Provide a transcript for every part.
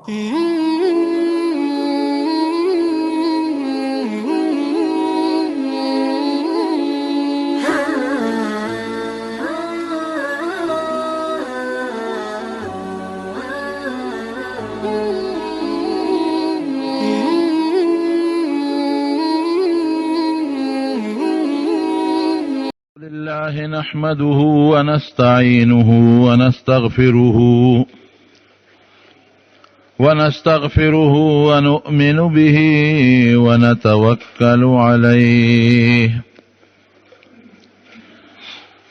لله نحمده ونستعينه ونستغفره ونؤمن به ونتوكل عليه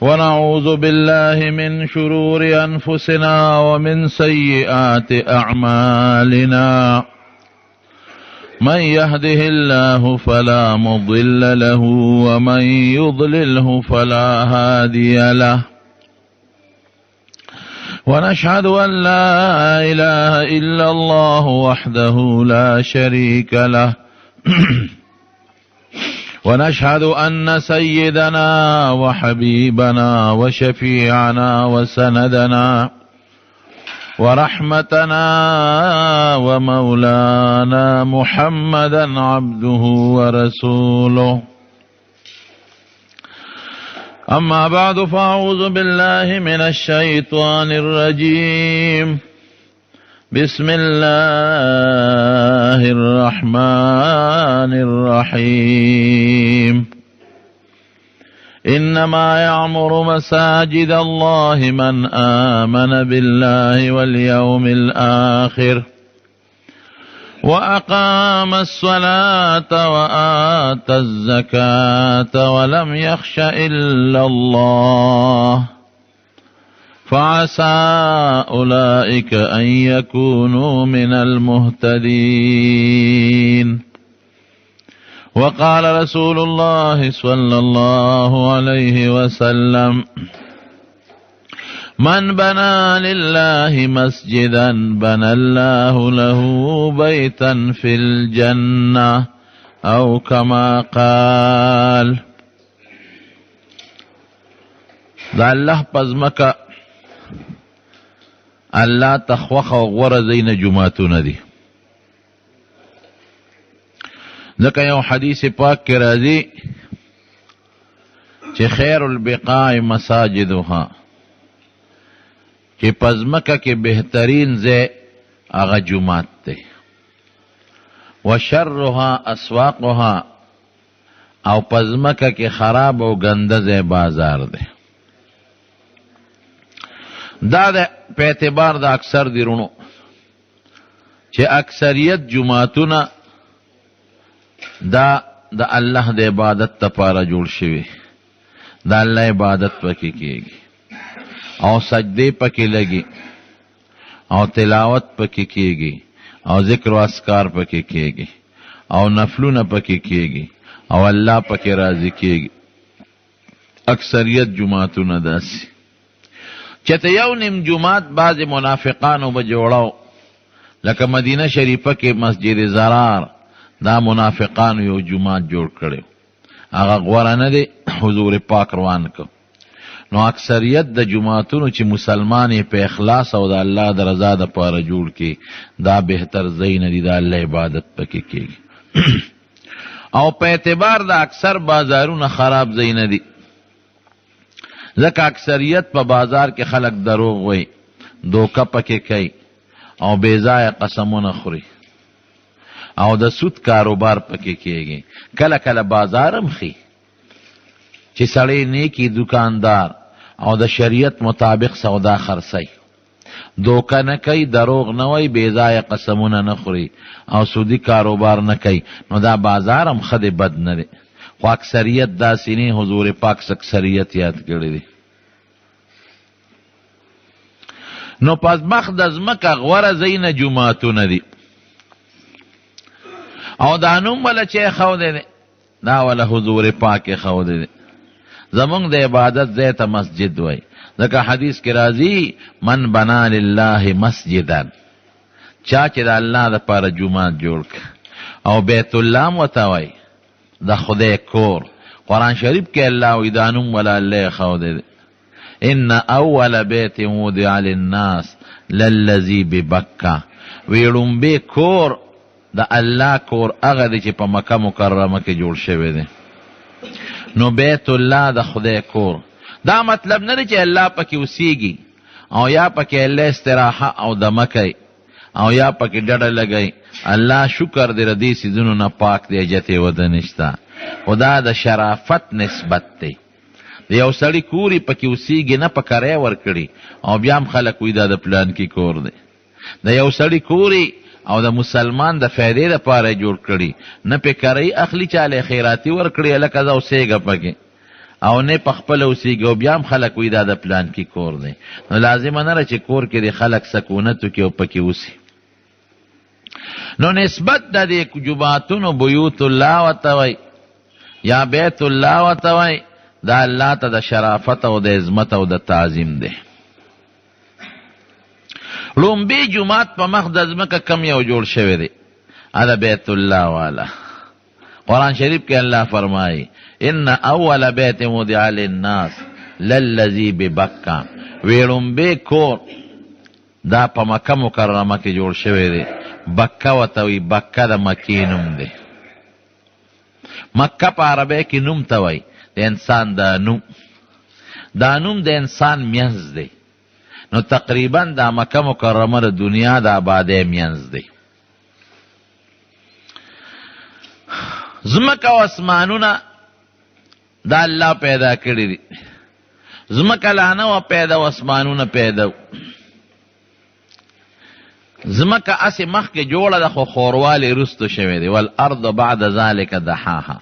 ونعوذ بالله من شرور أنفسنا ومن سيئات أعمالنا من يهده الله فلا مضل له ومن يضلله فلا هادي له ونشهد أن لا إله إلا الله وحده لا شريك له ونشهد أن سيدنا وحبيبنا وشفيعنا وسندنا ورحمتنا ومولانا محمدا عبده ورسوله أما بعد فأعوذ بالله من الشيطان الرجيم بسم الله الرحمن الرحيم إنما يعمر مساجد الله من آمن بالله واليوم الآخر وأقام الصلاة وآتى الزكاة ولم يخش إلا الله فعسى أولئك أن يكونوا من المهتدين وقال رسول الله صلى الله عليه وسلم من بنى لله مسجدا بنى الله له بيتا في الجنة أو كما قال. دا الله پزمکا الله تخوخ و غور زین جماعتون دی. ذکا یو حدیث پاک کی راضی چه خیر البقاع مساجدها، چه پزمکا کی بہترین زی اغا جماعت تے، و شرها اسواقها، او پزمکا کی خراب و گنده زی بازار دے. دا په اعتبار دا اکثر دی رونو چه اکثریت جماعتونا دا اللہ دا عبادت تا پارا جوڑ شوی، دا اللہ عبادت پکی کیگی او سجدے پکی لگی او تلاوت پکی کیگی او ذکر و اسکار پکی کیگی او نفلون پکی کیگی او اللہ پکی راضی کیگی. اکثریت جماعتونا داسی چته یو نیم جماعت بعض منافقانو بجوڑاو لکه مدینه شریفه کې مسجد زرار دا منافقانو یو جماعت جوړ کړو، هغه غوړه نه دی حضور پاک روان کو. نو اکثریت د جماعتونو چې مسلمان په اخلاص او د الله د رضا د پاره جوړ کی دا بهتر زین دی، دا الله عبادت پکې کیږي. او په اعتبار د اکثر بازارونه خراب زین دی، ځکه اکثریت په بازار کې خلق دروغ وای، دوکه پکې کوي او بے ځای قسمونه خوري او د سود کاروبار پکې کیږي. کله کله بازارم خي چې سړی نیکی دکاندار او د شریعت مطابق سودا خرڅي، دوکه نه کوي، دروغ نه وای، بے ځای قسمونه نه خوري او سودی کاروبار نه کوي، نو دا بازارم خد بد نه دی. خو اکثریت دا سینی حضور پاک اکثریت یاد کړی دی. نو پس مخ د ځمکه غوره زینه جماعتونه دي او دا نوم ولا چې خودی دی دا ولا حضور پاک خودی دی. زمونږ د عبادت ځای ته مسجد وای، ځکه حدیث کې راځي من بنا لله مسجدا، چا چې د الله دپاره جومات جوړ ک او بیت الله ورته وای دا خدای کور. قرآن شریف کې الله وی دا نوم ولا الله خودی دی. ان اول بیت وضع للناس للذی ببکه وی لومبی کور د الله کور هغه دی چې په مکه مکرمه کې جوړ شوی دی. نو بیت الله د خدای کور، دا مطلب نه دی چې الله پکې اوسیږي او یا پکې الله استراحه او دمه کوي او یا پکې ډډه لګوي. الله شکر دی ردی سیزونو نه پاک دی، جته وده نشته. خدا د شرافت نسبت دی. د یو سړي کوری پکې اوسیږي نه په کرای ورکړي او بیا هم خلک وایي دا د پلان کې کور دی. د یو سړي کوری او د مسلمان د فایدې دپاره جوړ کړي، نه پې کرای اخلي چاله خیراتي ورکړي هلکه زه اوسېږه پکې، او نه په خپله اوسېږي او بیا هم خلک وایي دا د پلان کې کور دی. نو لازمه نه ده چې کور کې د خلک سکونت وکړي او پکې اوسي. نو نسبت د دې جوماتونو بیوت الله ورته وایي یا بیت الله ورته وایي، دا الله ته د شرافت او د عظمت او د تعظیم دی. لومبی جماعت په مخ د ځمکه کم یو جوړ شوی دی، دا بیت الله والا. قرآن شریف کې الله فرمایي ان اول بیت وضع للناس للذی ببکه، وی لومبی کور دا په مکه مکرمه کې جوړ شوی دی. بکه ورته وایي، بکه د مکې نوم دی. مکه په عربی کې نوم ته وایي د انسان دا نوم، دا نوم د انسان مینځ دی. نو تقریبا دا مکه مکرمه د دنیا د آبادۍ مینځ دی. ځمکه او اسمانونه دا الله پیدا کړي دي. ځمکه لا نه وه پیدا او اسمانونه پیدا. ځمکه هسې مخکې جوړه ده خو خوروالې وروستو شوی دی. والارض بعد ذلک دحاها،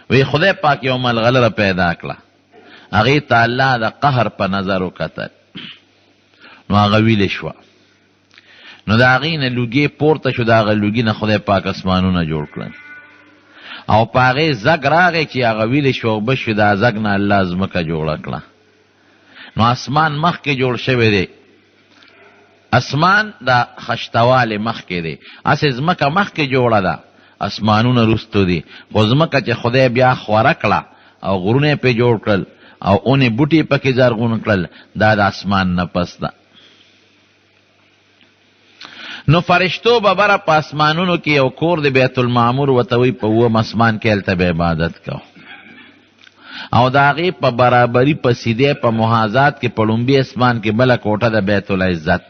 وی خدای پاک یو ملغلره پیدا کړه، هغې ته الله د قهر په نظر وکتل، نو هغه ویلې شوه. نو د هغې نه لوګې پورته شو، د هغه لوګي نه خدای پاک اسمانونه جوړ کړل او په هغې زګ راغی چې هغه ویلې شوه او بس شو. د زګ نه الله ځمکه جوړه کړه. نو اسمان مخکې جوړ شوی دی. اسمان د خشتوالې مخکې دی، هسې ځمکه مخکې جوړه ده، اسمانونه وروستو دي. خو ځمکه چې خدای بیا خوره کړه او غرونه یې پې جوړ کړل او اونې بوټي پکې زرغون کړل، دا د اسمان نه پس ده. نو فرشتو به بره په اسمانونو کې یو کور د بیت المعمور ورته وایي، په اووم اسمان کې هلته به عبادت کو او د هغې په برابري په سیدې په محاذات کې په لومبي اسمان کې بله کوټه د بیت العزت.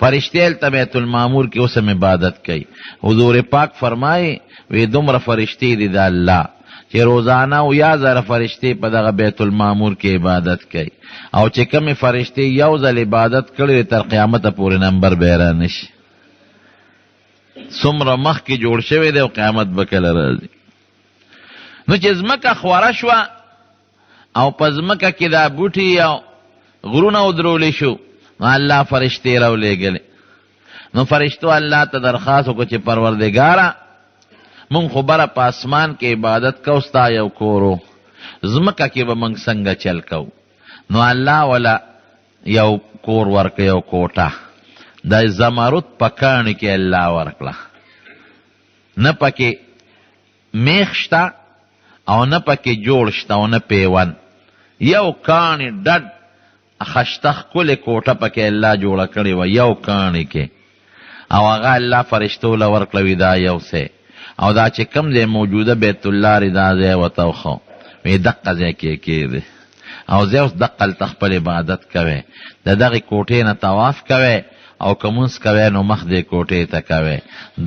فرشتې هلته بیت المعمور کې اوس هم عبادت کوي. حضور پاک فرمایي وی دومره فرشتې دي د الله چې روزانه 1000 فرشتې په دغه بیت المعمور کې عبادت کوي، او چې کمې فرشتې یو ځل عبادت کړي تر قیامته پورې نمبر به یې رانشي. څومره مخکې جوړ شوی دی او قیامت به کله راځي. نو چې ځمکه خوره شوه او په ځمکه کې دا بوټي او غرونه ودرولی شو، نو الله فرشتې راولېږلې. نو فرشتو الله ته درخواست وکړو چې پروردګاره مونږ خو بره په اسمان کې عبادت کو، ستا یو کورو، ځمکه کې به مونږ څنګه چل کو. نو الله ولا یو کور ورکړه، یو کوټه د زمرد په کاڼي کې الله ورکړه. نه پکې میخ شته او نه پکې جوړ شته او نه پیون، یو کاڼي ډډ خشته ښکلې کوټه پکې الله جوړه کړې وه یو کاڼي کې، او هغه الله فرشتو له ورکړه وي دا یو څه. او دا چې کم دی موجوده بیت الله ری دا ځای ورته وښو، وی دقه ځای کې کېږدی او ځای اوس دقه هلته خپل عبادت کوی، د دغې کوټې نه طواف کوی او که مونځ کوی نو مخ دې کوټې ته کوی.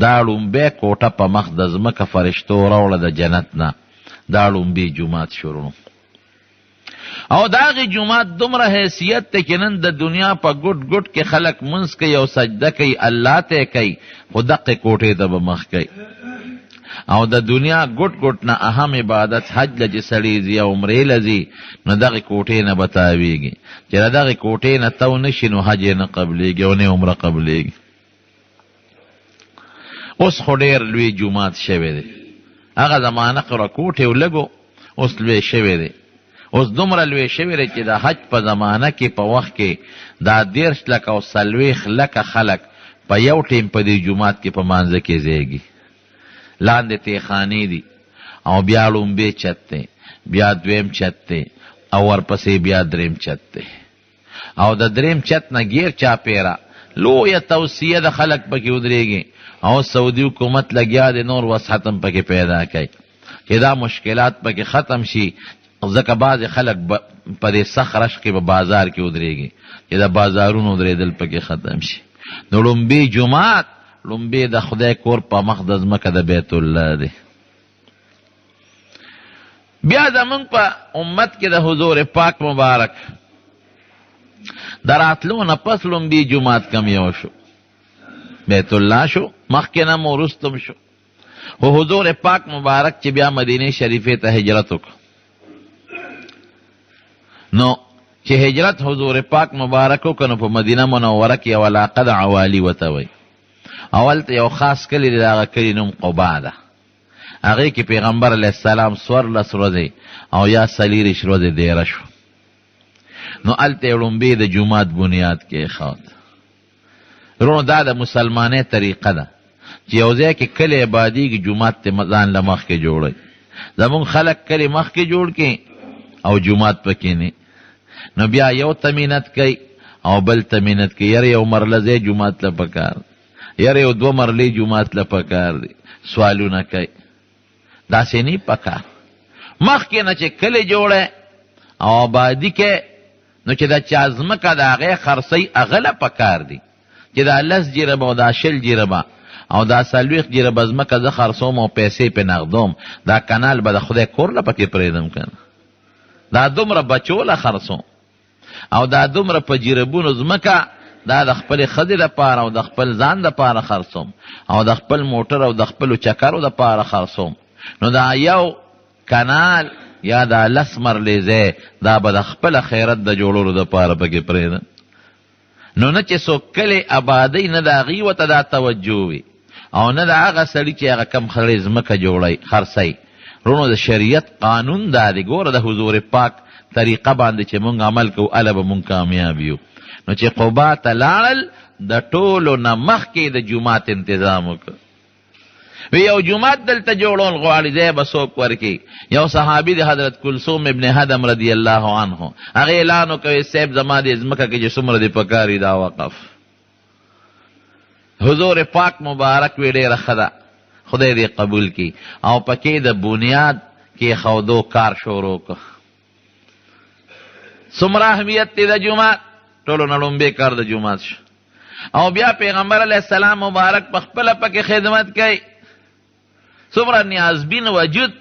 دا لومبی کوټه په مخ د ځمکه فرشتو راوړه د جنت نه، دا لومبی جومات شروع. او دا غي جمعات دومره حیثیت ته چې نن د دنیا په ګډ ګډ کې خلک منځ کوي او سجده کوي الله ته کوي، خو دقې کوټې ته به مخ کوي. او د دنیا ګډ ګډ نه اهم عبادت حج له چې سړی ځي او عمرې له ځي، نو دغې کوټې نه به تاویږي. چې د دغې کوټې نه تو نه شي نو حج یې نه قبلېږي او نه عمره قبلېږي. اوس خو ډېر لوی جومات شوی دی، هغه زمانه خو کوټې ولږو، اوس لوی شوی دی. اوس دومره لوی شوی دی چې د حج په زمانه کې په وخت کې دا 13 لکه او 40 لکه خلک په یو ټیم په دې جومات کې په مانځه کې ځایږي. لاندې تیخانې دي او بیا لومبی چت دی، بیا دویم چت دی او ورپسې بیا دریم چت دی، او د دریم چت نه غیر چاپیره لویه توصیه د خلق پکې ودرېږي او سعودي حکومت لګیا دی نور وسحتم پکې پیدا کوي چې دا مشکلات پکې ختم شي. ځکه بعضې خلک په دې سخت رش کې به بازار کې ودرېږي چې د بازارونو درېدل پکې ختم شي. نو لومبي جومات لومبي د خدای کور په مخ د ځمکه د بیت الله دی. بیا زمونږ په امت کې د حضور پاک مبارک د راتلو نه پس لومبي جومات کم یو شو، بیت الله شو، مخکې نه مو وروستم شو. خو حضور پاک مبارک چې بیا مدینه شریفې ته هجرت وکړ، نو چې هجرت حضور پاک مبارک وکړ نو په مدینه منوره کې یو علاقه د عوالي ورته وایي. اول ته یو خاص کلی دی، د هغه کلي نوم قبا ده. هغې کې پیغمبر علیه السلام 14 ورځې او یا 40 ورځې دیره شو. نو هلته یې لومبې د جومات بنیاد کېښود. رونو دا د مسلمانۍ طریقه ده چې یو ځای کې کلی آبادېږي جومات ته ځان له مخکې جوړوي. زمونږ خلک کلی مخکې جوړ کړي او جومات پکې نه، نو بیا یو ته مینت کوي او بل ته مینت کوي. یاره یو مرله ځای جومات له پکار، یاره یو 2 مرلې جومات له پکار دی. سوالونه کوي، داسې نه پکار. مخکې نه چې کلی جوړی او آبادي کې، نو چې دا چا ځمکه د هغې خرڅوي هغه له پکار دی چې دا 10 جربه او دا 20 جربه او دا 40 جربه ځمکه زه خرڅوم او پیسې پې نغدوم، دا کنال به د خدای کور له پکې پرېږدم که نه، دا دومره بچو له خرڅوم او دا دومره په جربونو ځمکه دا د خپلې ښځې دپاره او د خپل ځان دپاره خرڅوم او د خپل موټر او د خپلو چکرو دپاره خرڅوم. نو دا یو کنال یا دا 10 مرلې ځای دا به د خپله خیرت د جوړولو دپاره پکې پرېږدم. نو نه چې څوک کلی آبادۍ نه د هغې ورته دا توجه وي او نه د هغه سړي چې هغه کم خړې ځمکه جوړی خرڅوي. رونو د شریعت قانون دا دی، ګوره د حضور پاک طریقه باندې چې مونږ عمل کوو هله به مونږ کامیاب یو. نو چې قبا ته لاړل د ټولو نه مخکې د جومات انتظام وکړ. وی یو جومات دلته جوړول غواړي ځای به څوک ورکړي. یو صحابي د حضرت کلثوم ابن هدم رضی الله عنه هغې اعلان وکوي صاحب زما دې ځمکه کې چې څومره دې پکار وي دا وقف. حضور پاک مبارک وی ډېره ښه ده، خدای دې قبول کړي، او پکې د بنیاد کېښودو کار شروع کړ. څومره اهمیت دی د جومات، ټولو نه لومبی کار د جومات شو. او بیا پیغمبر علیه السلام مبارک پخپله پکې خدمت کوي. څومره نیازبین وجود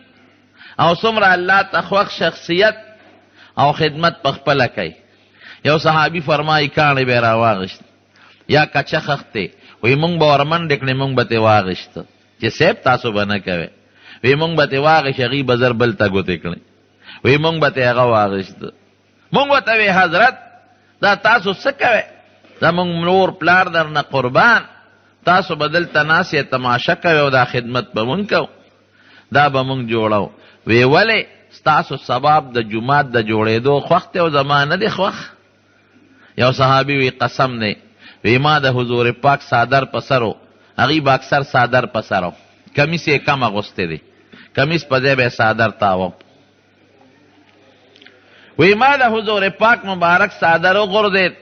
او څومره الله ته خوښ شخصیت او خدمت پخپله کوي. یو صحابي فرمایي کاڼې به یې راواغېشت یا کچه خښتې، وایي مونږ به ورمنډې کړې مونږ به ترې واغېشته چې صاحب تاسو به نه کوئ. وایي مونږ به ترې واغېش، هغې به زر بل ته ګوتې کړې. وایي مونږ به ترې هغه واغېشته. مونږ ورته وی حضرت دا تاسو څه کوئ؟ زمونږ نور پلار در نه قربان، تاسو به دلته ناست یې تماشه کوئ او دا خدمت به مونږ کوو، دا به مونږ جوړو. وی ولې؟ ستاسو سبب د جومات د جوړېدو خوښ دی او زما نه دی خوښ. یو صحابي وی قسم دی، وی ما د حضور پاک صادر په سر و، هغې به اکثر صادر په سر و، کمیس یې کم اغوستی دی، کمیس په ځای به یې صادر تاوه. وی ما د حضور پاک مبارک صادر وغورځېد،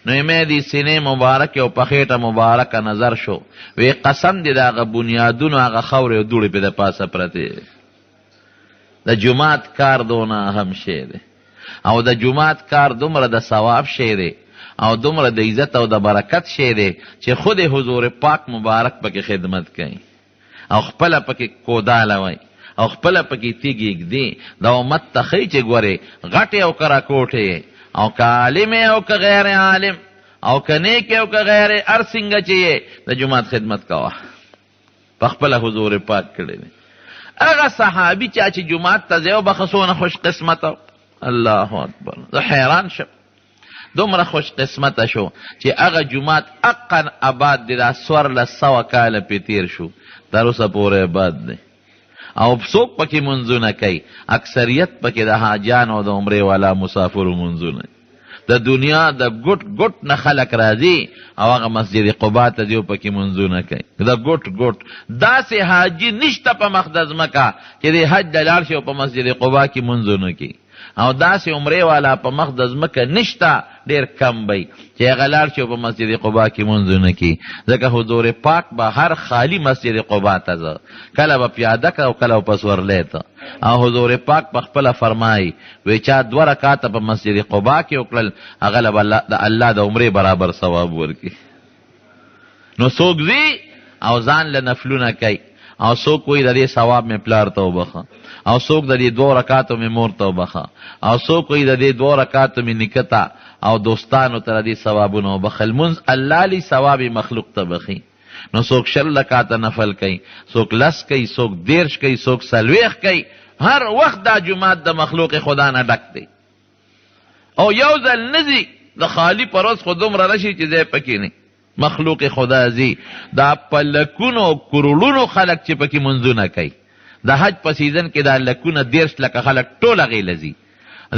نو مې دې سینې مبارک او په خېټه مبارکه نظر شو. وی قسم دی د هغه بنیادونو هغه خاورې او دوړې پې د پاسه پرتې. د جومات کار دونه اهم شی دی او د جومات کار دومره د ثواب شی دی او دومره د عزت او د برکت شی دی چې خود حضور پاک مبارک پکې خدمت کوي او خپله پکې کوداله وای او خپله پکې تیږې ږدي. د امت ته ښایي چې ګورې غټې او که راکوټې او که عالم او که غیر عالم او که نیک او که غیر هر څنګه چې یې د جومات خدمت کوه، په خپله حضور پاک کړی دی. هغه صحابي چې جومات ته ځای او به څونه خوش قسمته، الله اکبر، زه حیران شم دومره خوش قسمته شو چې هغه جومات حقا آباد دی. دا 1400 کاله پې تېر شو، تر اوسه پورې آباد دی او څوک پکې منځونه کوي. اکثریت پکې د حاجیانو او د عمرې والا مسافرو منځونه. د دنیا د ګوټ ګوټ نه خلک راځي او هغه مسجد قبا ته ځي او پکې منځونه کوي. د ګوټ ګوټ داسې حاجي نشته په مخ د ځمکه چې د حج د لاړ شي او په مسجد قبا کې منځونه کوي. او داسې عمرې والا په مخ د ځمکه نشته ډېر کم بی چې هغه لاړ شي په مسجد قبا کې مونځونه کي ځکه حضور پاک به هر خالی مسجد قبا ته ځه کله به پیاده که او کله په سورلی ته او حضور پاک په خپله فرمایي وی چا 2 رکاته په مسجد قبا کې وکړل هغه له به د الله د عمرې برابر ثواب ورکړي نو څوک ځي او ځان له نفلونه کوي او څوک وایي د دې ثواب مې پلار ته وبخه او څوک د دې 2 رکاتو مې مور ته وبخه او څوک وایي د دې 2 رکاتو مې نیکه ته او دوستانو ته د دې ثوابونه وبخه لمونځ الله لي ثواب مخلوق ته بخي نو څوک 6 رکاته نفل کوي څوک 10 کوي څوک 13 کوي څوک 40 کوي هر وخت دا جمعات د مخلوق خدا نه ډک دی او یو ځل نزي د خالی پروز خو دومره راشي چې ځای پکې نه مخلوق خدا زی دا په لکونو کروڑونو خلق چې پکې منځونه کوي د حج په سیزن کې دا لکونه 10 لکه خلق ټول غیلزي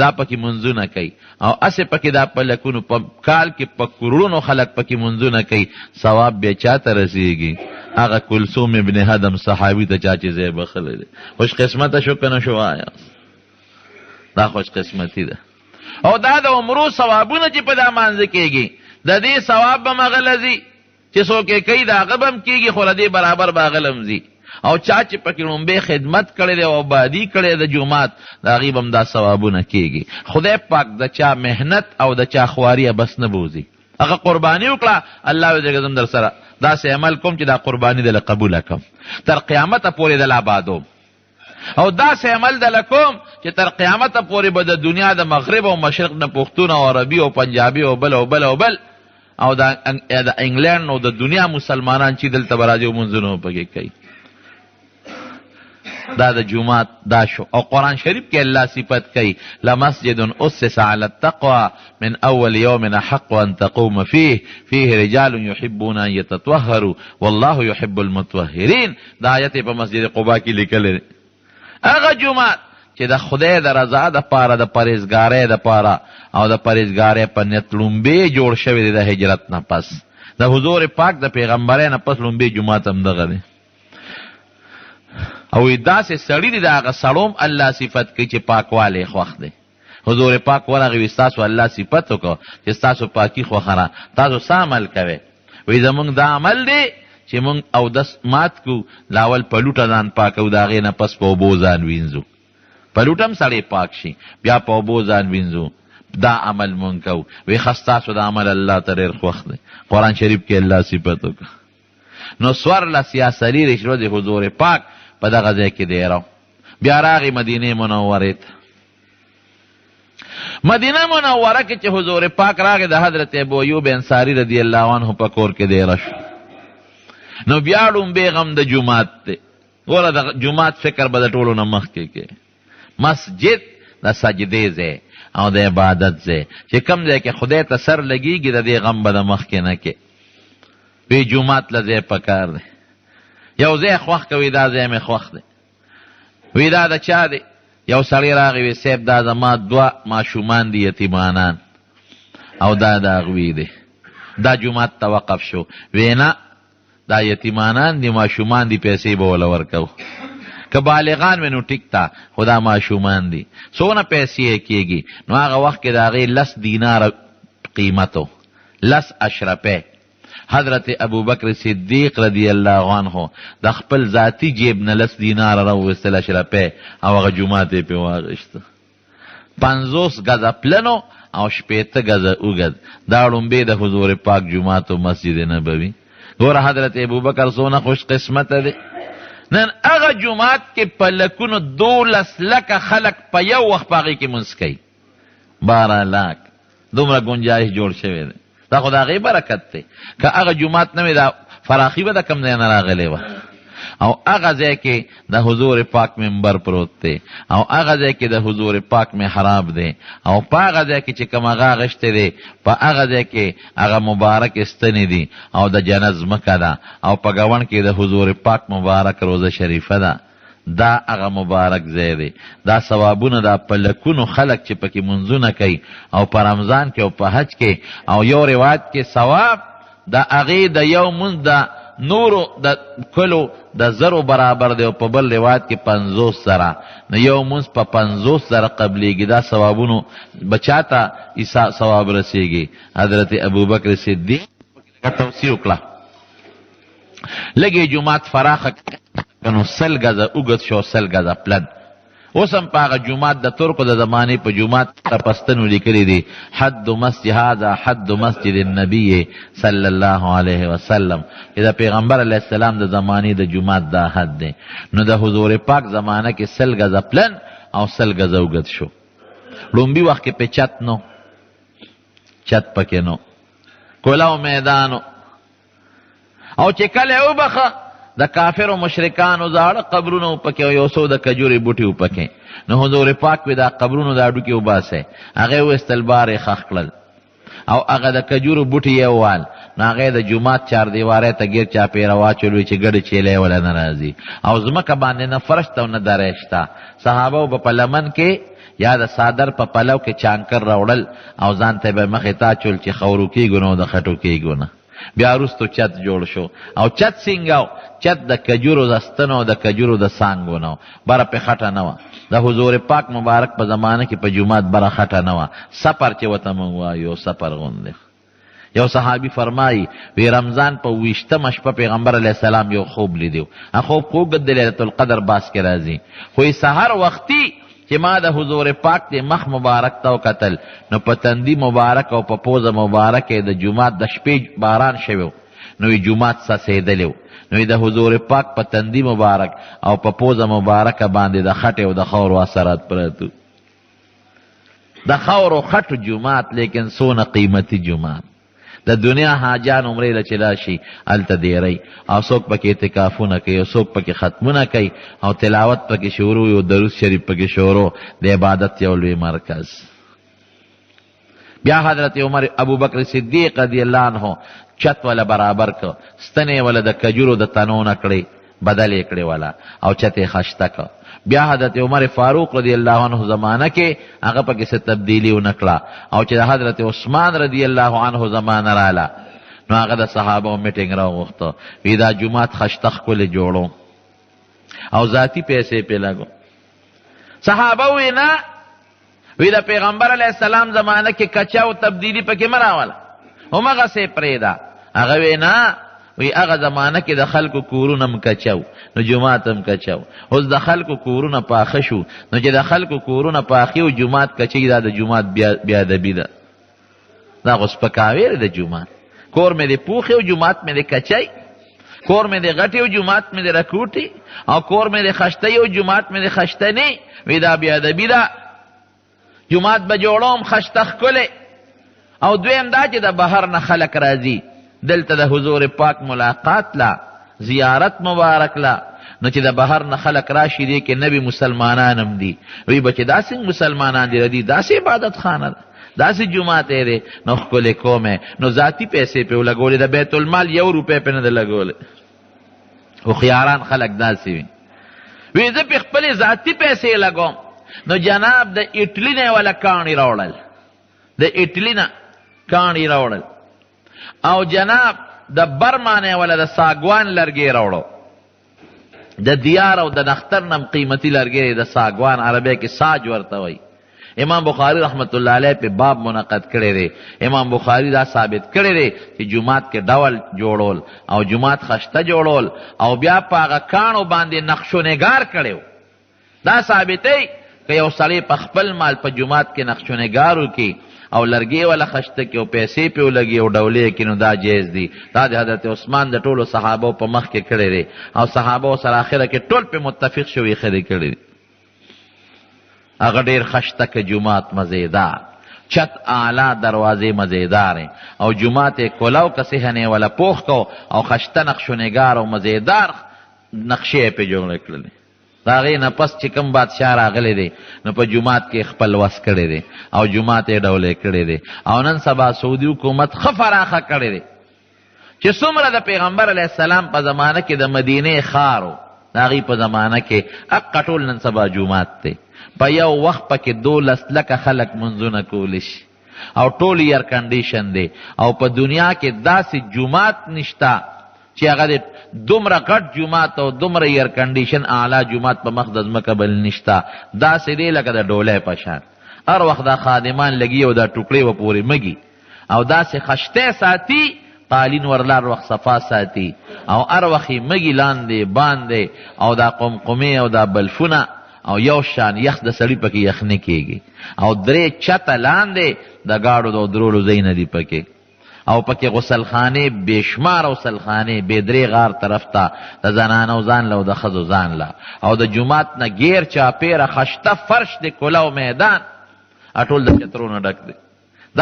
دا پکې منځونه کوي او اسه پکې دا په لکونو په کال کې په کروڑونو خلق پکې منځونه کوي ثواب به چاته رسیږي هغه کلثوم ابن هدم صحابي ته چا چې زې بخله خوش قسمت شو کنه شو آیا دا خوش قسمتی ده او دا د عمرو ثوابونه چې په دا مانځ کېږي د دې ثواب به مغلزي چې څوک یې کوي دا غبم کېږي خو دې برابر باغلم زی او چا چې پکې لومبه خدمت کړي او آبادی کړي د جمعات دا غیبم دا ثوابونه کېږي خدای پاک د چا مهنت او د چا خواري بس نه بوزي هغه قرباني وکړه الله دې زم در سره دا سه عمل کوم چې دا قرباني دې قبول کړم تر قیامت پورې د آبادو او دا سه عمل د لکوم چې تر قیامت پورې به د دنیا د مغرب او مشرق نه پښتون او عربي او پنجابي او بل او بل او بل او د انګلند او د دنیا مسلمانان چې دلته براځي منځونو پکې کوي دا د جمعات دا شو او قرآن شریف کې الله صفت کوي لمسجد اسس على التقوى من اول يوم حق ان تقوم فيه رجال يحبون ان يتطهروا والله يحب المطهرين دا آیت په مسجد قباء کې لیکل هغه جمعات چې د خدای د رضا د پاره د پرهیزګارۍ د پاره او د پرهیزګارۍ په نیت لومبې جوړ شوی د هجرت نه پس د حضور پاک د پیغمبرۍ نه پس لومبې جمعات هم دغه دی او داسې سړي دی د هغه سړوم الله صفت کوي چې پاکوالی خوښ دی حضور پاک ورغی ستاسو الله صفت وکړو چې ستاسو پاکي خوښه تاسو څه عمل کوئ وایي زمونږ دا عمل دی چې مونږ اودس مات کو لاول په لوټه ځان پاکو د هغې نه پس په اوبو ځان وینځو په لوټه هم سړی پاک شي بیا په اوبو ځان وینځو دا عمل مونږ کوو وایي ښه ستاسو د عمل الله ته ډېر خوښ دی قرآن شریف کې الله صفت وکړه نو 14 یا 30 ورځې حضور پاک په دغه ځای کې دی راو بیا راغی مدینې منورې ته مدینه منوره کې چې حضور پاک راغی د حضرت ابو ایوب انصاري رضی الله عنه په کور کې دی راشو نو بیا لومبې غم د جمعات دی ګوره د جمعات فکر به د ټولو نه مخکې کې مسجد د سجدې ځای او د عبادت ځای چې کوم ځای کې خدای ته سر لګېږي د دې غم به د مخکې نه کې وی جمعات له ځای پکار دی یو ځای خوښ کوي دا ځای مې خوښ دی وی دا د چا دی یو سړی راغی وی صاحب دا زما 2 ماشومان دي یتیمانان او دا د هغوی دی دا جمعات ته وقف شو وینا دا یتیمانان دي ماشومان دي پیسې به وله ورکو که بالغان وی نو ټیک تا خو دا ماشومان دي څونه پیسې کېږي نو هغه وخت کې د هغې 10 دینار قیمتو 10 اشرفه حضرت ابو بکر صدیق رضی الله عنه د خپل ذاتی جیب نه 10 دینار راوستل اشرفه او هغه جمعات یې پې واغېسته 50 غزه پلنو او 80 غزه اوږد دا لومبې د حضور پاک جمعات و مسجد نبوي ګوره حضرت ابو بکر څونه خوش قسمت دی نن هغه جمعات کې په لکونو 12 لکه خلق په یو وخت په هغې کې مونځ کوي 12 لاک دومره گنجایش جوړ شوی دی دا خو د هغې برکت دی که هغه جمعات نه وي دا فراخي به د کوم ځای نه راغلی وه او هغه ځای کې د حضور پاک منبر پروت دی او هغه ځای کې د حضور پاک محراب دی او په هغه ځای کې چې کوم هغه اغشتی دی په هغه ځای کې هغه مبارک ستنې دي او د جنت ځمکه ده او په ګاونډ کې د حضور پاک مبارک روزه شریفه ده دا هغه مبارک ځای دی دا ثوابونه دا په لکونو خلق چې پکې منځونه کوي او په رمضان کې او په حج کې او یو روایت کې ثواب د هغې د یو مونځ د نورو د کلو د زرو برابر دی او په بل روایت کې 50 سره نو یو مونځ په 50 سره قبلیږي. دا ثوابونو بچاته عیسی ثواب رسیږي. حضرت ابوبکر صدیق توصیه وکړه لګي جمعات فراخه کنو 100 غزه اوږد شو 100 غزه پلن. اوس هم په هغه جومات د ترکو د زمانې په جومات پستنو لیکلي دي حد مسجد هذا حد مسجد النبي صلی الله علیه وسلم چې د پیغمبر علیه السلام د زمانې د جومات دا حد دی. نو د حضور پاک زمانه کې 100 غزه پلن او 100 غزه اوږد شو. لومبي وخت کې په چت نو چت پکې نو کولاو میدانو او چې کله وبخه د کافر او مشرکانو زاړه قبرونو پکې او یو څو د کجوري بوټي پکې. نو حضور پاک وی دا قبرونو دا ډوکی وباسه هغه وستل بارې خخ کړل او هغه د کجورو بوټي یې وال نو هغه د جمعات چار دیواره ته غیر چا پیرا واچولو چې ګډ چیلې ولا ناراضي او زمکه باندې نه فرشته او نه درېشتا. صحابه په لمن کې یا د صادر په پلو کې چانکر راوړل او ځان ته به مخې تا چول چې خورو کې ګونو د خټو کې ګونه. بیا وروستو چت جوړ شو او چت څنګه چت د کجورو د ستنو د کجورو د سانګو نو بره په خټه نه وه. د حضور پاک مبارک په زمانه کې په جومات بره خټه نه وه. سفر چې ورته موږ وایو سفر غوندې. یو صحابي فرمایي وی رمضان په 20مه شپه پیغمبر علیه السلام یو خوب لیدو. خوب خوږد د لیلة القدر باس کې راځي خو یې سحر وختي چې ما د حضور پاک د مخ مبارک تو قتل نو په تندي مبارک او په پوزه مبارک د جمعات د شپې باران شوی نو جمعات سسیدلو نو د حضور پاک په تندي مبارک او په پوزه مبارک باندې د خټه او د خور اثرات پراتو. د خور او خټو جمعات لیکن سونه قیمتي جمعات د دنیا حاجان عمره له چلا شي الته دیری او څوک پکې اعتکافونه کوي او څوک پکې ختمونه کوي او تلاوت پکې شروع او درود شریف پکې شروع د عبادت یو لوی مرکز. بیا حضرت عمر ابوبکر صدیق رضی الله عنه چت ولا برابر کو ستنه ولا د کجورو د تنونه کړي بدل کړي والا او چته خشته کو. بیا حضرت عمر فاروق رضی الله عنه زمانہ کې هغه پکې څه تبدیلی ونکړه او چې حضرت عثمان رضی الله عنه زمانہ رااله نو هغه د صحابه میټینګ راوغوښته وی دا جمعات خشتخ کول جوړو او ذاتی پیسې په لګو. صحابه وینا وی دا پیغمبر علیه السلام زمانہ کې کچا او تبدیلی پکې مراواله همغه سه پریدا. هغه وینا وی هغه زمانہ کې د خلکو کورونه مکچاو نو جمعات هم کچاو. اوس د خلکو کورونه پاخه شو نو چې د خلکو کورونه پاخي او جمعات کچي دا د جمعات بیا ادبي ده. دا غوس پکاویر د جمعات کور مې د پوخه او جمعات مې د کچای کور مې د غټي او جمعات مې د رکوټي او کور مې د خشتي او جمعات مې د خشتنی وی دا بیا ادبي ده. جمعات به جوړوم خشتخ کله او دویم دا چې د بهر نه خلک راځي دلته د حضور پاک ملاقات لا زیارت مبارک لا نو چې د بهر نه خلق راشي دي کې نبی مسلمانان هم دي وی بچ داسې مسلمانان دي ردی داسې عبادت خانه داسې جمعات دی نو خپل کومه نو ذاتی پیسې په لګولې د بیت المال 1 روپے په نه لګولې او خياران خلق داسې وی زه په خپل ذاتی پیسې لګوم نو جناب د اټلی نه ولا کانی راوړل د اټلی نه کانی راوړل او جناب د برمانه ولا د ساګوان لرګي راوړو د دیار او د نختر نم قیمتي لرګي د ساګوان عربی کې ساج ورته وای. امام بخاری رحمت الله علیه په باب منعقد کړی دی. امام بخاری دا ثابت کړی دی چې جمعات کې ډول جوړول او جمعات خشته جوړول او بیا په هغه کانو باندې نقش و نگار کړو. دا ثابتې که یو سړی په خپل مال په جمعات کې نقش و نگارو کې او لرګي ولا خشته کې او پیسې په لګي او ډولې کې نو دا جایز دي. دا د حضرت عثمان د ټولو صحابه په مخ کې کړی دی او صحابه سره اخره کې ټول په متفق شوي خري کړی دی. هغه ډیر خشته کې جمعات مزیدار چت اعلی دروازې مزیدار او جمعات کولاو کسه نه ولا پوخ کو او خشته نقش و نگار او مزیدار نقشې په جوړ کړل. دا غي نه پس چې کوم بادشاہ راغلی دی نو په جمعات کې خپل وس کړی دی او جمعات یې ډولې کړی دی او نن سبا سعودي حکومت خفراخه کړی دی چې څومره د پیغمبر علیه السلام په زمانه کې د مدینه خارو دا غي په زمانه کې اقټول نن سبا جمعات ته په یو وخت پکې 12 لک خلک منځونه کول شي او ټول ایر کنډیشن دی او په دنیا کې داسې جمعات نشتا چې هغه د دومره غټ جومات او دومره ایر کنډیشن اعلی جومات په مخ د ځمکه بل نشته، داسې دی لکه د ډولۍ په شان. هر وخت دا خادمان لګي او دا ټوکړې و پورې مږي او داسې خشته ساتي، قالین ورلا هر وخت صفا ساتي او هر وخت یې مږي لاندې باندې او دا قمقمې او دا بلفونه او یو شان یخ د سړي پکې یخنه کېږي او درې چته لاندې د ګاډو د درولو ځای نه دي پکې او پکې غسلخانې بېشمار غسلخانې بې درې غار طرف ته د زنانو ځان له او د ښځو ځان له او د جومات نه ګیر چاپېره خشته فرش د کلو میدان ټول د چترونو ډک دی.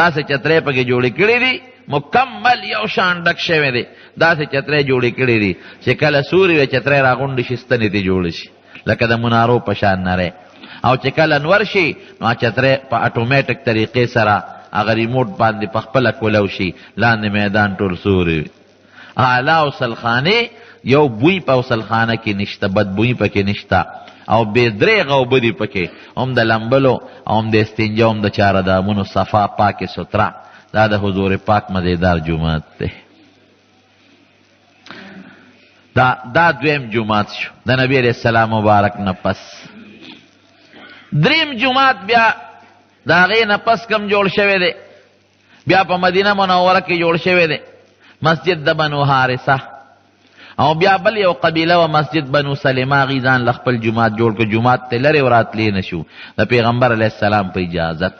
داسې چترې پکې جوړې کړې دي مکمل یو شان ډک شوی دی. داسې چترې جوړې کړې دي چې کله سوري وي چترې راغونډې شي ستنې ترې جوړې شي لکه د منارو په شان نری او چې کله انور شي نو چترې په اټومیټک طریقې سره هغه ریموټ باندې په خپله کولو شي لاندې میدان ټول سوري وي. اعلی غسلخانې یو بوی په غسلخانه کې نشته، بد بوی پکې نشته او بې درېغه اوبه دي پکې، هم د لمبلو او هم د استنجا هم د چاره دامونو صفا پاکې ستره. دا د حضور پاک مزیدار جومات دی. دا دویم جومات شو د نبی علیہ السلام مبارک نه پس. دریم جومات بیا د هغې نه پس کم جوړ شوی دی، بیا په مدینه منوره کې جوړ شوی دی، مسجد د بنو حارثه. او بیا بل یو قبیله و مسجد بنو سلمه هغې ځان له خپل جومات جوړ کړ، جومات ته لرې وراتلی نه شو د پیغمبر علیه السلام په اجازت.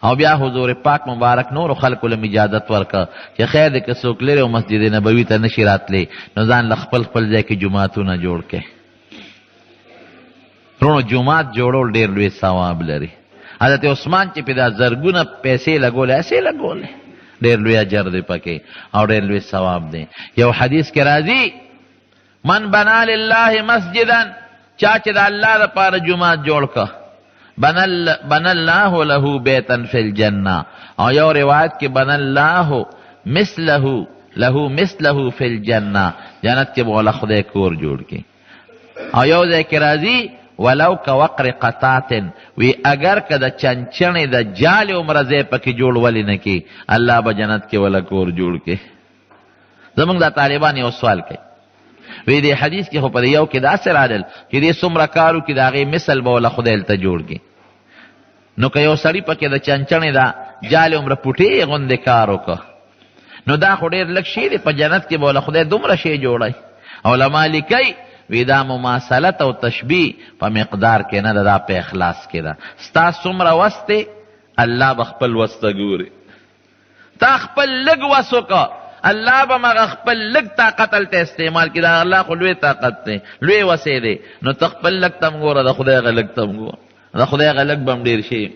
او بیا حضور پاک مبارک نورو خلکو له اجازت ورکړه چې خیر دی که څوک لرې او مسجد نبوي ته نشي راتلی نو ځان له خپل خپل ځای کې جوماتونه جوړ کړي. رونو جومات جوړول ډېر لوی ثواب لري. حضرت عثمان چې پې دا زرګونه پیسې لګولې هسې لګولې، ډېر لوی اجر دی پکې او ډېر لوی ثواب دی. یو حدیث کې راځي من بنا لله مسجدا، چا چې د الله دپاره جومات جوړ که بنا الله له بیتا فی الجنه، او یو روایت کې بنا الله له مثله فی الجنه، جنت کې به والا خدای کور جوړ کی. او یو ځای کې راځي ولو کوقر قطات، وی اگر که د چنچنې د جال عمره ځای پکې جوړ ولې نه کی الله به جنت کې والا کور جوړ کی. زمونږ دا طالبان یو سوال کوي وی دې حدیث کې خو په یو کې داسې راغلل چې دې څومره کارو کې د هغې مثل به وله خدای هلته جوړ کړي. نو که یو سړي پکې د چنچنې د جال عمره پوټې غوندې کار وکړه نو دا خو ډېر لږ شی دی، په جنت کې به وله خدای دومره شی جوړی. علما لیکئ وی دا مماثلت او تشبیه په مقدار کې نه ده، دا په اخلاص کې ده. ستا څومره وس دی الله به خپل وس ته ګوري. تا خپل لږ وس وکړه الله به مغه خپل لږ طاقت هلته استعمال کړي. دا الله خو لوی طاقت دی، لوی وسې دی، نو ته خپل لږ ته م ګوره، د خدای هغه لږ ته م ګوره، د خدای هغه لږ به م ډېر شي.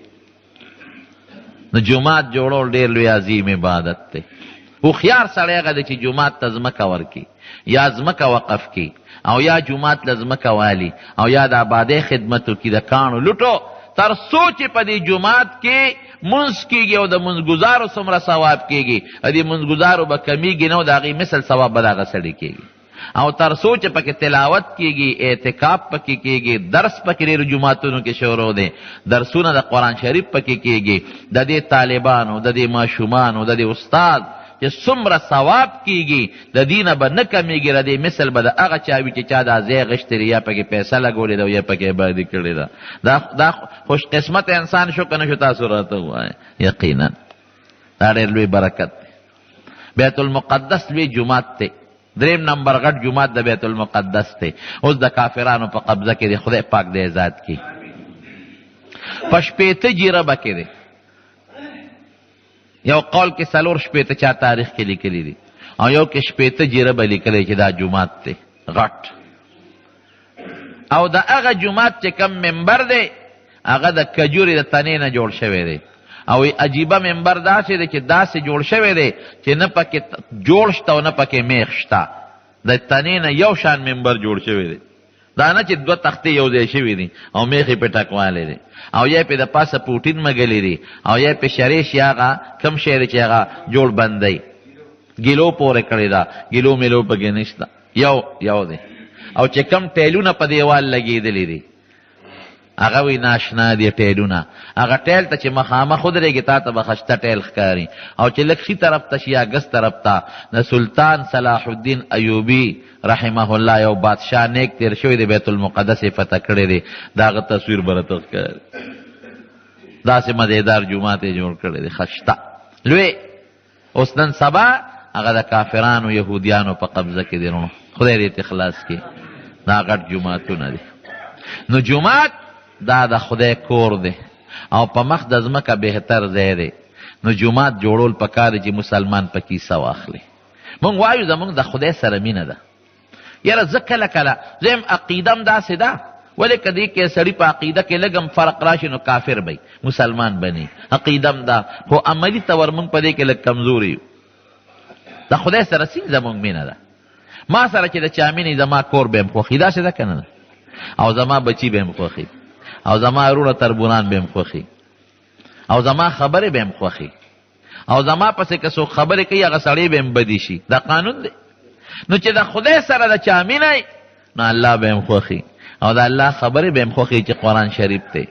نو جومات جوړول ډېر لوی عظیم عبادت دی. هوښیار سړی هغه دی چې جومات ته ځمکه ورکړي یا ځمکه وقف کړي او یا جومات له ځمکه والي او یا د آبادۍ خدمت وکړي د کاڼو لوټو، تر څو چې په دې جومات کې منځ کېږي او د منځګزارو څومره ثواب کېږي، د دې منځګزارو به کمیږي نه او د هغې مثل ثواب به د هغه سړي کېږي. او تر څو چې پکې تلاوت کېږي، اعتکاف پکې کېږي، درس پکې ډېرو جوماتونو کې شروع دی، درسونه د قرآن شریف پکې کېږي، د دې طالبانو، د دې ماشومانو، د دې استاد چې څومره ثواب کېږي د دې نه به نه کمیږي. د دې مثل به د هغه چا وي چې چا دا ځای غشتی دی یا پکې پیسه لګولې ده او یا پکې عبادي کړې ده. دا خوش قسمت انسان شو که نه شو تاسو راته ووایئ. یقینا دا ډېر لوی برکت دی. بیت المقدس لوی جومات دی، دریم نمبر غټ جومات د بیت المقدس دی. اوس د کافرانو په قبضه کې دی، خدای پاک دې ذات کی. په شپېته جیربه کې دی، یو قول کې 4 شپېته چا تاریخ کې لیکلی دی او یو کې شپېته جیربه لیکلی چې دا جومات دی غټ. او د هغه جومات چې کم منبر دی هغه د کجورې د تنې نه جوړ شوی دی او عجیبه منبر داسې دی چې داسې جوړ شوی دی چې نه پکې جوړ شته او نه پکې میخ شته، د تنې نه یو شان منبر جوړ شوی دی. دا نه چې 2 تختې یو ځای شوي دي او میخې پې ټکوالی دی او یا پې د پاسه پوټین مګلی دی او یا پې شریش یا هغه کم شی دی چې هغه جوړ بند دی، ګیلو پورې کړې ده، ګیلو میلو پکې نشته، یو دی. او چې کم ټیلونه په دیوال لګېدلی دي هغه وی ناشنا دي ټیلونه، هغه ټیل ته چې مخامخ ودرېږي تا ته به خشته ټیل ښکاري، او چې لږ ښي طرف ته شي یا ګس طرف ته د سلطان صلاح الدین ایوبي رحمه الله یو بادشاه نیک تیر شوی دی، بیت المقدس یې فتح کړی دی، د هغه تصویر به راته ښکاري. داسې مزېدار جومات یې جوړ کړی دی خشته لوی. اوس نن سبا هغه د کافرانو یهودیانو په قبضه کې دی. نو خدای دې اخلاص کړي. دا غټ جوماتونه دي. نو جومات دا د خدای کور دی او په مخ د ځمکه بهتر ځای دی. نو جومات جوړول پکار دی چې مسلمان په کیسه واخلي. مونږ وایو زمونږ د خدای سره مینه ده. یاره زه کله کله زم عقیدم داسې ده، ولې که دې کې سړي په عقیده کې لږم فرق راشي نو کافر بی، مسلمان بني. عقیدم ده خو عملي طور مونږ په دې کې لږ کمزوري یو. د خدای سره څنګه زمونږ مینه ده. ما سره چې د چا مینې زما کور به م خوښي، داسې ده که نه ده؟ او زما بچي به م خوښي، او زما وروڼه تربوران به م خوښي، او زما خبرې به م خوښي، او زما پسې که څوک خبرې کوي هغه سړی به م بدي شي. دا قانون دی. نو چې د خدای سره د چا مینه نو الله به م خوښي، او د الله خبرې به م خوښي چې قرآن شریف دی،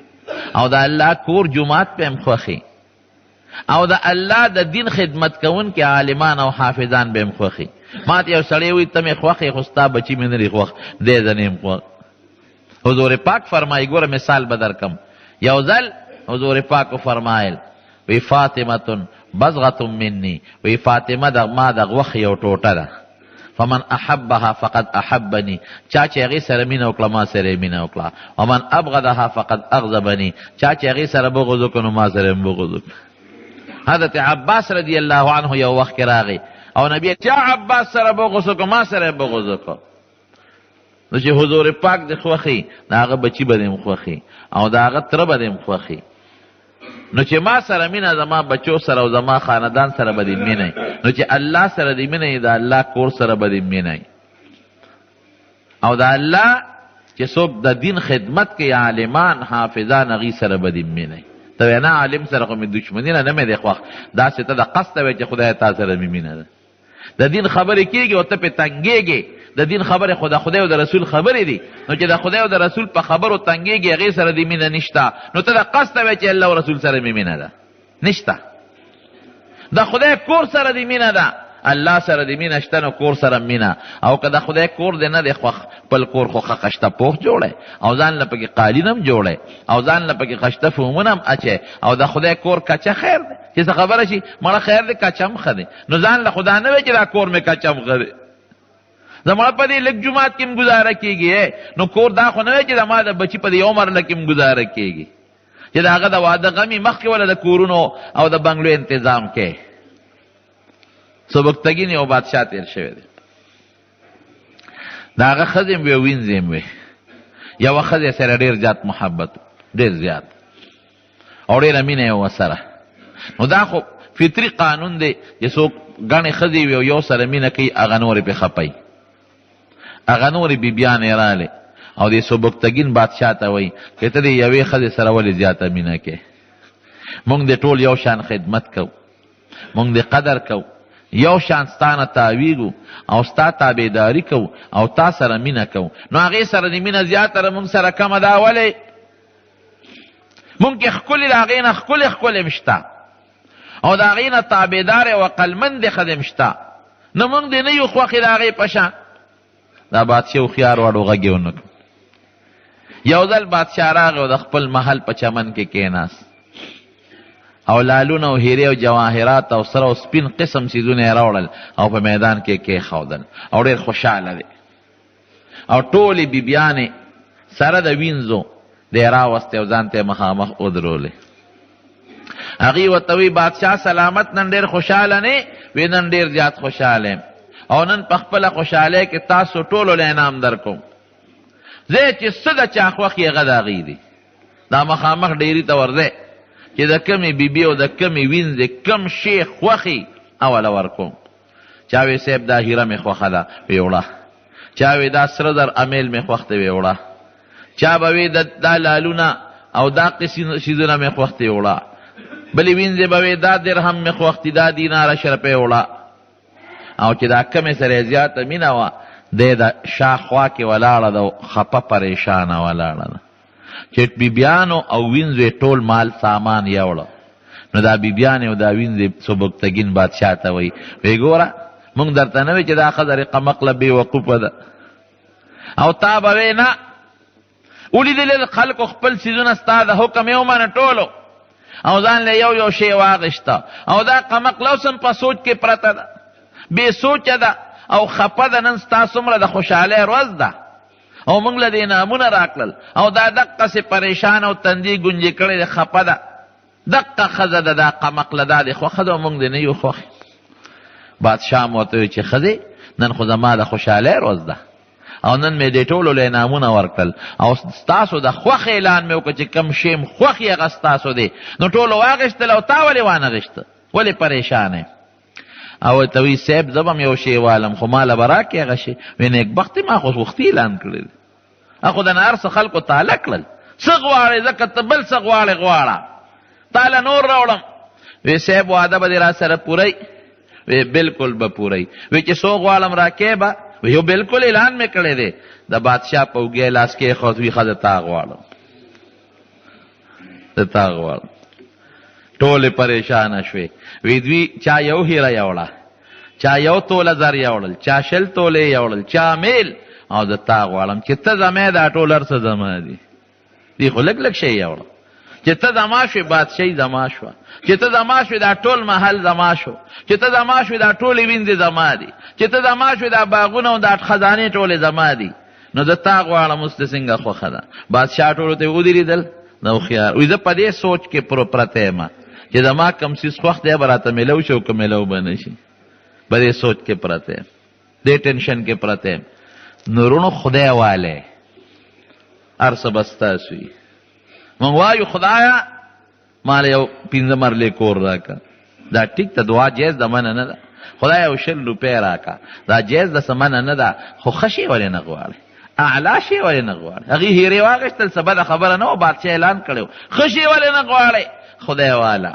او د الله کور جومات به م خوښي، او د الله د دین خدمت کوونکي عالمان او حافظان به م خوښي. ما ته یو سړی وایي ته مې خوښ یې خو ستا بچي مې نه دي خوښ، دی زه نه یم خوښ. حضور پاک فرمایي، ګوره مثال به درکم. یو ځل حضور پاکو فرمایل وی فاطمه بزغه مني، وی فاطمه د ما د غوښې یو ټوټه ده. فمن احبها فقد احبني، چا چې هغې سره مینه وکړه ما سره یې مینه وکړه. ومن ابغضها فقد اغضبني، چا چې هغې سره بغض وکړه نو ما سره یې بغض وکړه. حضرت عباس رضی الله عنه یو وخت کې راغی او نبی چا عباس سره بغض وکړه ما سره یې بغض وکړه. نو چې حضور پاک دې خوښي د هغه بچي به دې م خوښي، او د هغه تره به دې م خوښي. نو چې ما سره مینه زما بچو سره او زما خاندان سره به دې مینه، نو چې الله سره دې مینه د الله کور سره به دې مینه، او د الله چې څوک د دین خدمت کوي عالمان حافظان هغې سره به دې مینه. ته وایې نه عالم سره خو مې دشمني نه مې دی خوښ، داسې ته د قصد وایې چې خدای تا سره مې مینه ده. د دین خبرې کېږي او ته پې تنګېږې. د دین خبرې خو د خدای او د رسول خبرې دي، نو چې د خدای او د رسول په خبرو تنګېږي هغې سره دې مینه نشته، نو ته د قصد وایې چې الله او رسول سره مې مینه ده. نشته. د خدای کور سره دې مینه ده، الله سره دې مینه شته، نو کور سره مینه. او که د خدای کور دې نه دی خوښ، خپل کور خو ښه خشته پوخ جوړی، او ځان له پکې قالین هم جوړی، او ځان له پکې خشته فومونه هم اچی، او د خدای کور کچه خیر دی. چې څه خبره شي مړه خیر دی کچه هم ښه دی، نو ځان له خدا نه وایي چې دا کور مې کچه هم ښه دی. زما په دې لږ جومات کې م ګزاره کېږي، نو کور دا خو نه وایي چې زما د بچي په دې عمر نه کې م ګزاره کېږي، چې د هغه د واده غمي مخکې وله د کورونو او د بنګلو انتظام کې. سبکتګین یو بادشاه تیر شوی دی، د هغه ښځې م وې او وینځې م وې. یوه ښځې سره ډېر زیات محبت، ډېر زیات، او ډېره مینه یې ورسره. نو دا خو فطري قانون دی چې څوک ګڼې ښځې وي او یو سره مینه کوي هغه نورې پې خپوي. هغه نورې بیبیانې رالې او دې سبکتګین بادشاه ته وایي چې ته دې یوې ښځې سره ولې زیاته مینه کوې؟ مونږ دې ټول یو شان خدمت کوو، مونږ دې قدر کوو، یو شان ستانه تاویږو او ستا تابعداري کوو او تا سره مینه کوو. نو هغې سره دې مینه زیاته مونږ سره کمه ده. ولې؟ مونږ کې ښکلې د هغې نه ښکلې ښکلې م شته، او د هغې نه تابعدارې او عقلمندې ښځې م شته، نو مونږ دې نه یو خوښې د هغې په شان. دا بادشاه هوښیار وړو غږ یې ونه کړ. یو ځل بادشاه راغی او د خپل محل په چمن کې کېناست، او لالونه او هیرې او جواهرات او سره او سپین قسم څیزونه یې راوړل او په میدان کې کېښودل، او ډېر خوشحاله دی. او ټولې بیبیانې سره د وینځو دی راوستې او ځان ته یې مخامخ ودرولې. هغې ورته وی بادشاه سلامت، نن ډېر خوشحاله نه؟ وی نن ډېر زیات خوشحاله یم، او نن په خپله خوشحالۍ کې تاسو ټولو له انعام در کوم. زه چې څه د چا خوښ یې هغه د هغې دي. دا مخامخ ډېري ته ورځئ چې د کمې بیبي او د کمې وینځې کم شی خوښي اوله ورکوم. چا وی صاحب دا هیره مې خوښه ده، وی وړه. چا وی دا سره زر امیل مې خوښ دی، وی وړه. چا به وی دا لالونه او دا قسم شیزونه مې خوښ دی، وړه. بلې وینځې به وی دا درهم مې خوښ دی، دا دیناره شرپۍ وړه. او چې دا کمې سره زیاته مینه وه، دی د شا خوا کې ولاړه ده، خپه پریشانه ولاړه ده. چې بیبیانو او وینځو ټول مال سامان یوړه. نو دا بیبیانې او دا وینځې سبکتګین بادشاه ته وایي وی ګوره مونږ درته نه وی چې دا ښځه رقمقله بې وقوفه ده او تا به وی نه ولیدلې خلکو خپل څیزونه ستا د حکم یې ومنه ټولو او ځان له یو شی واغېسته او دا قمقله اوس هم په سوچ کې پرته ده بې سوچه ده او خپه ده. نن ستا څومره د خوشحالۍ ورځ ده او موږ له دې نامونه راکړل او دا دقسې پریشان او تندي ګونجې کړې ده خپه ده. دقه ښځه ده دا قمقله دا دې خوښه ده او موږ دې نه یو خوښ. بادشاه م ورته وایي چې ښځې نن خو زما د خوشحالۍ ورځ ده او نن مې دې ټولو له انعامونه ورکړل او ستاسو د خوښ اعلان مې وکړ چې کوم شی م خوښ یې هغه ستاسو دی. نو ټولو واغېستل او تا ولې وانغېسته ولې پریشان او ته وایي صاحب زه به م یو شی والم خو ما له به راکړې هغه شی. وایي نیکبختې ما خو وختي اعلان کړی دی خو د هر څه خلکو تاله کړل څه غواړې ځکه ته بل څه غواړې غواړه تاله نور راوړم. وی صاحب واده به دې را سره پوری؟ وی بلکل به پوری. وی چې څو غواړم راکې به؟ وی یو بلکل اعلان مې کړی دی. د بادشاه په اوږې لاس کېښود وی ښځه تا غواړم تا غواړم. ټولې پریشانه شوې. وی دوی چا یو هیره یوړه چا یو توله زر یوړل چا 20 تولې یوړل چا میل او د تا غواړم چې ته زما دا ټول هر څه زما دي. دی خو لږ لږ شی یوړه چې ته زما شوې بادشاهي زما شوه چې ته زما شوې دا ټول محل زما شو چې ته زما شوې دا ټولې وینځې زما دي چې ته زما شوې دا باغونه او دا خزانې ټولې زما دي. نو د تا غواړم اوس د څنګه خوښه ده. بادشاه ټولو ته ودرېدل د هوښیار وایي زه په دې سوچ کې پرته یم چې زما کوم څیز خوښ دی به راته میلو شي او که میلو به نه شي. په دې سوچ کې پرته یم دې ټینشن کې پرته یم. نورونو خدای والی هر څه به ستاسو وي. مونږ وایو خدایه ما له یو 15 مرلې کور راکړه. دا ټیک ته دعا جایز د منه نه ده. خدای یو 20 روپۍ راکړه دا جایز د څه منه نه ده خو ښه شی ولې نه غواړې اعلی شی ولې نه غواړې؟ هغې هیرې واغېستل څه بده خبره نه وه بادشاه اعلان کړی و. ښه شی ولې نه غواړې؟ خدای والا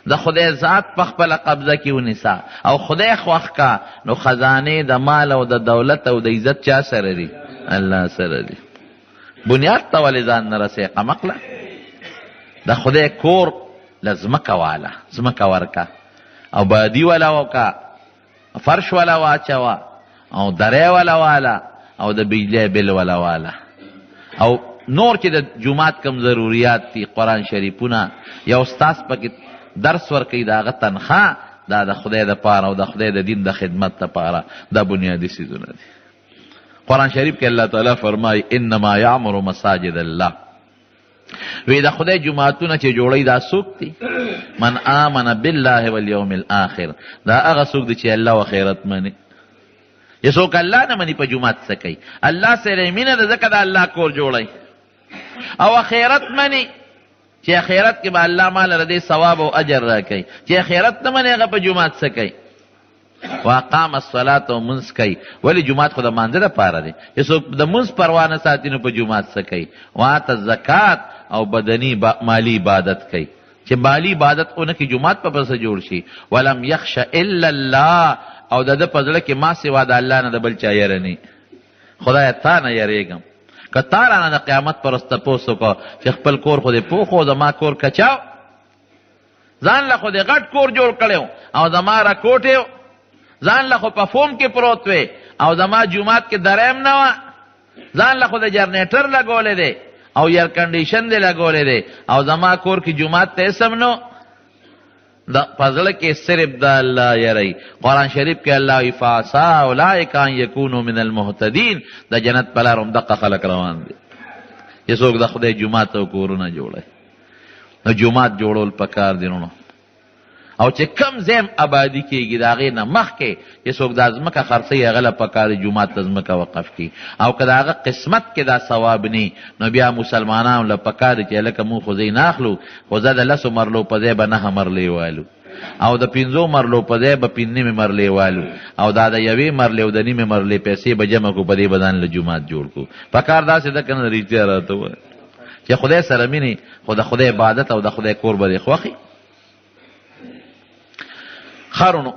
د خدای ذات په خپله قبضه کې ونیسه او خدای خوښ کا نو خزانې د مال او د دولت او د عزت چا سره دي؟ الله سره دي. بنیاد ته ولې ځان نه رسې قمقله؟ د خدای کور له ځمکه واله ځمکه ورکه او بادي وله وکه فرش وله واچوه او درې وله واله او د بجلی بل وله واله او نور چې د جومات کم ضروریات دي قرآن شریفونه یو استاذ پکې درس ورکوي د هغه تنخواه دا د خدای دپاره او د خدای د دین د خدمت دپاره دا بنیادي څیزونه دي. قرآن شریف کې الله تعالی فرمایي انما یعمر مساجد الله. وی د خدای جماعتونه چې جوړوي دا څوک دي؟ من آمن بالله والیوم الاخر. دا هغه څوک دی چې الله و آخرت مني. یا څوک الله نه مني په جومات څه کوي؟ الله سره مینه ده ځکه د الله کور جوړوي او آخرت مني چې آخرت کې به الله مال له دې ثواب او اجر راکوي. چې آخرت نه مني هغه په جومات څه کوي؟ واقام الصلاة او منځ کوي. ولې جومات خو د مانځه دپاره دی. چې څوک د منځ پروا نه ساتي نو په جومات څه کوي؟ واته زکات او بدني مالی عبادت کوي. چې مالی عبادت اونه کې جومات په پسه جوړ شي. ولم یخش الا الله او د ده په زړه کې ما سوا د الله نه د بل چا یره نه. خدایه تا نه یریږم که تا رانه د قیامت پر ورځ تپوس وکړه چې خپل کور خو دې پوخ و زما کور کچاو ځان له خو دې غټ کور جوړ کړی او زما را کوټې ځان له خو په فوم کې پروت وی او زما جومات کې دریم نه وه ځان له خو د جرنیټر لګولی دی او ایر کنډیشن دی لګولی دی او زما کور کې جومات ته اسم نو په زړه کې صرف د الله یری. قرآن شریف کې الله وایي فعسا اولئک ان یکونوا من المهتدین. د جنت په لار همدغه خلک روان دي چې څوک د خدای جومات او کورونه جوړوي. نو جومات جوړول پکار دي نو او چې کم زیم آبادي کېږي د هغې نه مخکې چې څوک دا ځمکه خرڅوي هغه له پکار دی جومات ته ځمکه وقف کړي او که د هغه قسمت کې دا ثواب نه نو بیا مسلمانانو له پکار دی چې هلکه مونږ خو ځای نه اخلو خو زه د 10 مرلو په ځای به 9 مرلې والو او د 15 مرلو په ځای به 5 مرلې والو او دا د 1 مرلې او د 1 مرلې پیسې به جمع کړو په دې به ځان له جومات جوړ کړو. پکار داسې ده که نه رښتیا راته ووایه چې خدای سره مینې خو د خدای عبادت او د خدای کور به دې خوښي. خرونو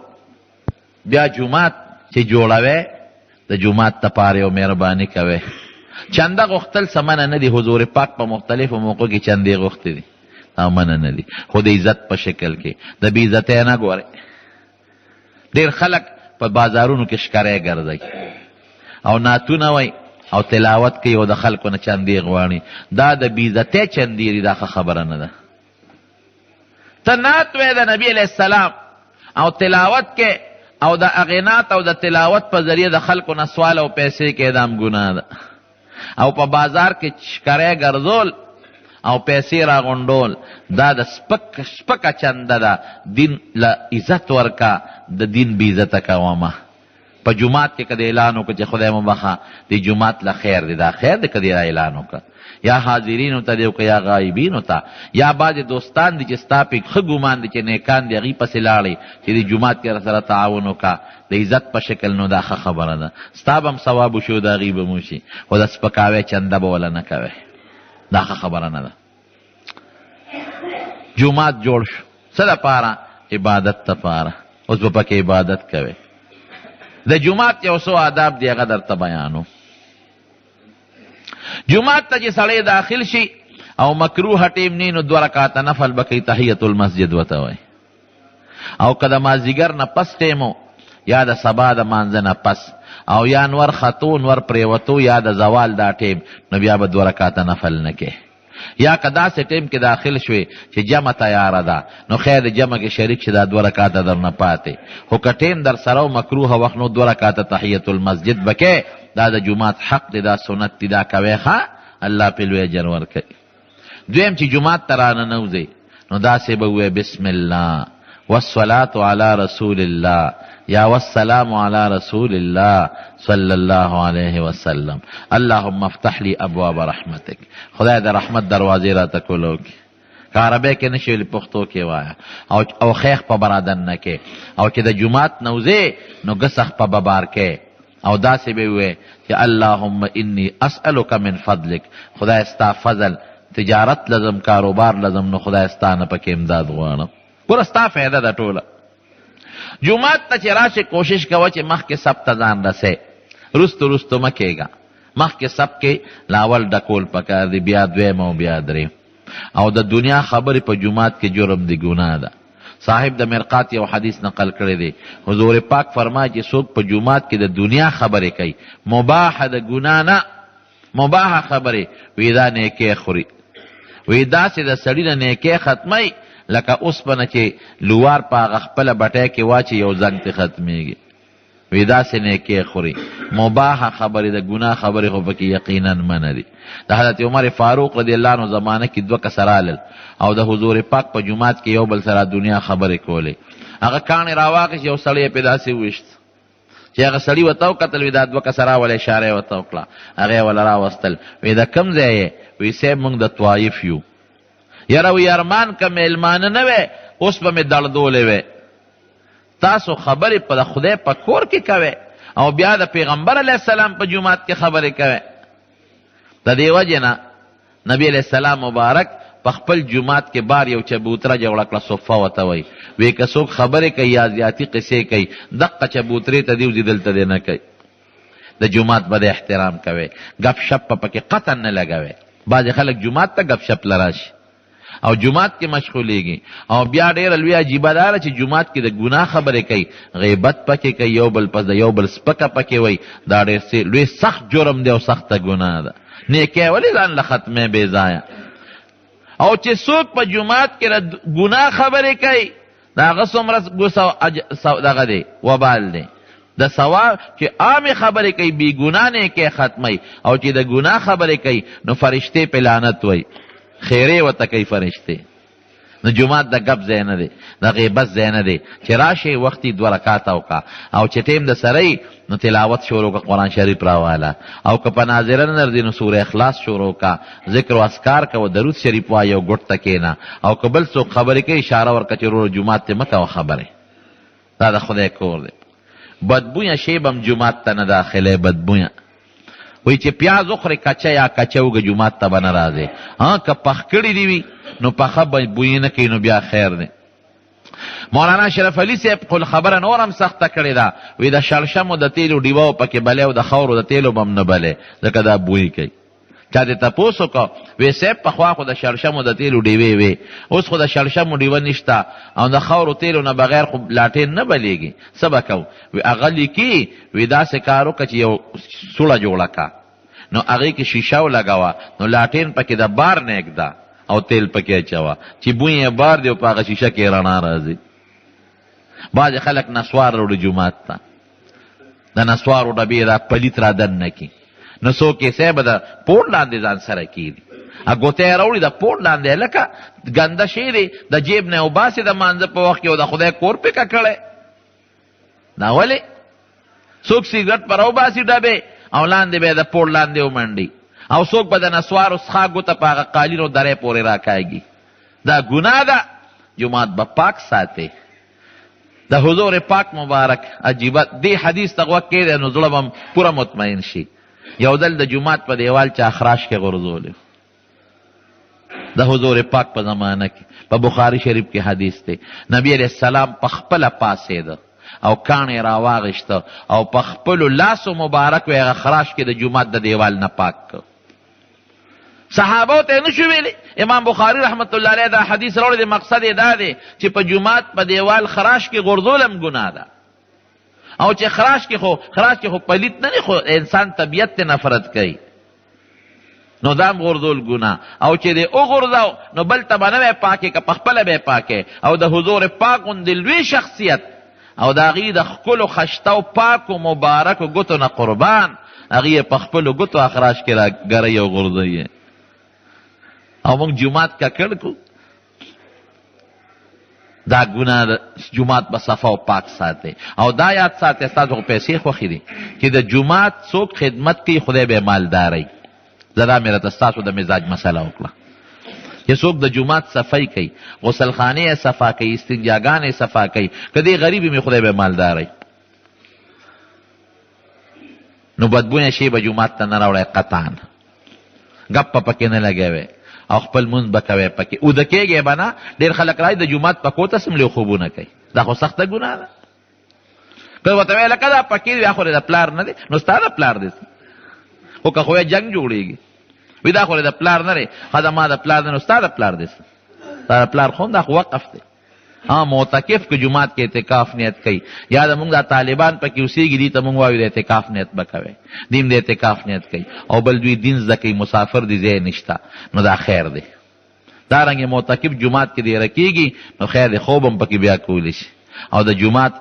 بیا جومات چې جوړوي د جومات دپاره یو مهرباني کوي چنده غوښتل څه منع نه دي. حضور پاک په مختلفو موقعو کې چندې غوښتې دي، دا منع نه دي، خو د عزت په شکل کې. د بې عزتۍ نه ګورئ، ډېر خلک په بازارونو کې ښکاری ګرځئ او نعتونه وایي او تلاوت کوي او د خلکو نه چندې غواړي. دا د بې عزتۍ چندې دي، دا ښه خبره نه ده. ته نعت وایې د نبي علیه السلام او تلاوت کې او د هغې نعت او د تلاوت په ذریعه د خلکو نه سوال او پیسې کې دا هم ګناه ده. او په بازار کې ښکاری ګرځول او پیسې راغونډول دا د سپکه چنده ده. دین له عزت ورکه، د دین بې عزته کومه. په جومات کې که د اعلان وکړه چې خدای مو بخه د جومات له خیر دی، دا خیر دی که د اعلان وکړه، یا حاضرینو ته دی وکړه یا غایبینو ته. یا بعضې دوستان دي چې ستا پې ښه ګمان دی چې نیکان دي، هغوی پسې لاړئ چې د جومات کې سره تعاون وکړه د عزت په شکل. نو دا ښه خبره ده، ستا به هم ثواب وشي او د هغوی به مو شي، خو د سپکاوی چنده به وله نه کوئ، دا ښه خبره نه ده. جومات جوړ شو څه دپاره؟ عبادت دپاره. اوس به پکې عبادت کوئ. د جومات یو څو آداب دی، هغه درته بیانو. جومات ته چې سړی داخل شي او مکروه ټیم نی نو 2 رکعاته نفل به کوي، تحیت المسجد ورته وایي. او که د مازدیګر نه پس ټیمو یا د سبا د مانځه نه پس او یا نور ختو نور پریوتو یا د زوال دا ټیم، نو بیا به 2 رکعاته نفل نه کوي. یا که داسې ټیم کې داخل شوې چې جمع تیاره ده، نو خیر د جمع کې شریک شي، دا 2 رکعاته در نه پاتې. خو که ټیم در سره و مکروه وخت، نو 2 رکعاته تحیت المسجد بکې. دا د جومات حق دی، دا سنت دی، دا کوې ښه، الله پې لوی اجر ورکوي. دویم چې جومات ته راننوځئ نو داسې به ووایئ بسم الله والصلاة علی رسول الله یا والسلام علی رسول الله صلی الله علیه وسلم. اللهم افتح لی ابواب رحمتک، خدای د رحمت دروازې راته کولو کې. که عربی کې نشي ویلي پښتو کې وایه. او خیخ په برادن نه کې. او چې د جومات نه وځې نو ګسخ په ببار کې او داسې به ووایې چې اللهم انی اسألک من فضلک، خدای ستا فضل، تجارت لازم، کاروبار لازم، نو خدای ستا نه پکې امداد غواړم. پوره ستا فایده ده ټوله. جومات ته چې راشې کوشش کوه چې مخکې سب ته ځان رسې، رستو مه کېږه. مخکې سب کې لاول ډکول پکار دی، بیا دویم او بیا دریم. او د دنیا خبرې په جومات کې جرم دی، ګناه ده. صاحب د مرقات یو حدیث نقل کړی دی، حضور پاک فرمایي چې څوک په جومات کې د دنیا خبرې کوي، مباح د ګناه نه، مباح خبرې، وی دا نیکۍ خوري. وی داسې د سړي نه نیکۍ ختموي لکه اوسپنه چې لوار په هغه خپله بټۍ کې واچي یو زنګ ته ختمیږي. وی داسې نیکۍ خوري. مباح خبرې د ګناه خبرې خو پکې یقینا منع دي. د حضرت عمر فاروق رضی الله عنه زمانه کې 2 کسه رالل او د حضور پاک په جومات کې یو بل سره دنیا خبرې کولې. هغه کاڼې راواخیست، یو سړی یې پې داسې وویشت چې هغه سړي ورته وکتل، وی دا 2 کسه راولې، اشاره یې ورته وکړه، هغه یې وله راوستل. وی د کوم ځای یې؟ وی صاحب موږ د طوایف یو. یاره وی ارمان که میلمانه نه وی اوس به مې دړدولې وی. تاسو خبرې په د خدای په کور کې کوئ او بیا د پیغمبر علیه السلام په جومات کې خبرې کوئ. د دې وجې نه نبی علیه السلام مبارک په خپل جومات کې بار یو چبوتره جوړه کړه، صفه ورته وایي. وی که څوک خبرې کوي یا زیاتي قصې کوي، دقه چبوترې ته دې وځي، دلته دې نه کوي. د جومات به د احترام کوئ، گپ شپ په پکې قطعا نه لګوئ. بعضې خلک جومات ته گپ شپ لراشي او جومات کې مشغولېږي. او بیا ډېره لوی عجیبه دا ده چې جومات کې د ګناه خبرې کوي، غیبت پکې کوي، یو بل پس د یو بل سپکه پکې وایي. دا ډېر لوی سخت جرم دی او سخته ګناه ده. نیکۍ ولې ځان له ختمې بې ځایه. او چې څوک په جومات کې د ګناه خبرې کوي، د هغه څومره دغه دی وبال دی د ثواب، چې عامې خبرې کوي بې ګناه نیکۍ ختموي، او چې د ګناه خبرې کوي نو فرشتې پې لعنت وایي، خیرې ورته کوي فرشتې. نو جومات د ګپ ځای نه دی، د غیبت ځای نه دی. چې راشئ وختي 2 رکعاته وکړه، او چې ټیم د سره نو تلاوت شروع کړه، قرآن شریف راواله. او که په ناظره نه درځي نو سوره اخلاص شروع کړه، ذکر و اذکار کوه، درود شریف وایه او ګوټ ته کښېنه. او که بل څوک خبرې کوي اشاره ورکړه چې وروره جومات ته مه کوه خبرې، دا د خدای کور دی. بدبویه شی به هم جومات ته نه داخلی، بدبویه. وی چې پیاز اخورې کچه یا کچه وږه جومات ته به نه راځې. که پخ کړي دي وي نو پخه بویې نه کوي، نو بیا خیر دی. مولانا شرف علي صاحب خپل خبره نورم سخته کړې ده، وی د شړشمو د تیلو ډیوه پکې بلې او د خاورو د تیلو بم نه بلې، ځکه دا بوی کوي. چا دې تپوس وکړه وی صاحب پخوا خو د شړشمو د تیلو ډیوې وې، اوس خو د شړشمو ډیوه نشته او د خاورو تیلو نه بغیر خو لاټین نه بلیږي، څه به کوو؟ وی هغه لیکي وی داسې کار وکړه چې یو سوړه جوړه کا، نو هغې کې شیشه ولګوه، نو لاټین پکې د بار نه ایږده او تیل پکې اچوه چې بوی یې بار دی او په هغه شیشه کې رڼا راځي. بعضې خلک نسوار راوړي جومات ته، د نسوارو ډبې را پلیت را دننه کي، نو څوک یې صاحب د پوړ لاندې ځان سره کېږي، ګوته یې راوړي د پوړ لاندې، لکه ګنده شی دی د جیب نه وباسي د مانځه په وخت کې او د خدای کور پې ککړی. دا ولې؟ څوک سیګرټ په راوباسي ډبې او لاندې به یې د پوړ لاندې ومنډي، او څوک به د نسوارو څښا ګوته په هغه قالینو درې پورې راکاږي. دا ګناه ده. جومات به پاک ساتي. د حضور پاک مبارک عجیبه دې حدیث ته غوږ کېدی نو زړه به پوره مطمئن شي. یو دل د جومات په دیوال چا خراش کې غورځولی د حضور پاک په زمانه کې، په بخاري شریف کې حدیث دی، نبی علیہ السلام په خپله پاسېده او کاڼې راواغېسته او په خپلو لاسو مبارک هغه خراش کې د جومات د دیوال نه پاک کړ. صحابو ته نشو ویلی. امام بخاری رحمت الله علیه دا حدیث راوړی دی، مقصد یې دا دی چې په جومات په دیوال خراش کې غورځول هم ګناه ده، او چې خراش کې خو پلیت نه دی، خو انسان طبیعت ته نفرت کوي، نو دام غورځول ګناه، او چې دی وغورځاو نو بل ته به نه پاکې که پخپله به پاکې. او د حضور پاک غوندې لوی شخصیت او د هغې د ښکلو خشتو پاکو مبارکو ګوتو نه قربان، هغې یې په خپلو ګوتو اخراش کې راګروي او غورځوي، او موږ جومات ککړ کړو. دا ګناه جومات به صفا او پاک ساتي. او دا یاد ساتي ستاسو خو پیسې خوښې دي چې د جومات څوک خدمت کوي خدای به مالداری. زه دا مې راته ستاسو د مزاج مسله وکړه چې څوک د جومات صفای کوي، غسلخانې یې صفا کوي، استنجاګانې صفا کوي، که دې غریبي مې خدای به مالداری. نو بدبویه شی به جومات ته نه راوړی قطعا، ګپه پکې نه لګوئ او خپل مونځ به کوئ پکې، اوده کېږئ به نه. ډېر خلک راځي د جومات پکو ته سملې خوبونه کوي، دا خو سخته ګناه ده. که ورته ویې لکه دا پکې وي خو د پلار نه دی، نو ستا د پلار دی، خو که خو یې جنګ جوړېږي وي دا خو د پلار نه دی، ښه د ما د پلار دی، نو ستا د پلار دی، ستا د پلار خو دا خو وقف دی. معتکف که جومات کې اعتکاف نیت کوي، یا د مونږ دا طالبان پکې اوسېږي دي ته مونږ وایو د اعتکاف نیت به کوئ، دیم د اعتکاف نیت کوي، او بل دوی دین زده کوي، مسافر دي ځای نشته، نو دا خیر دی. دارنګې معتکف جومات کې دیره کېږي نو خیر دی، خوب هم پکې بیا کولی شي، او د جومات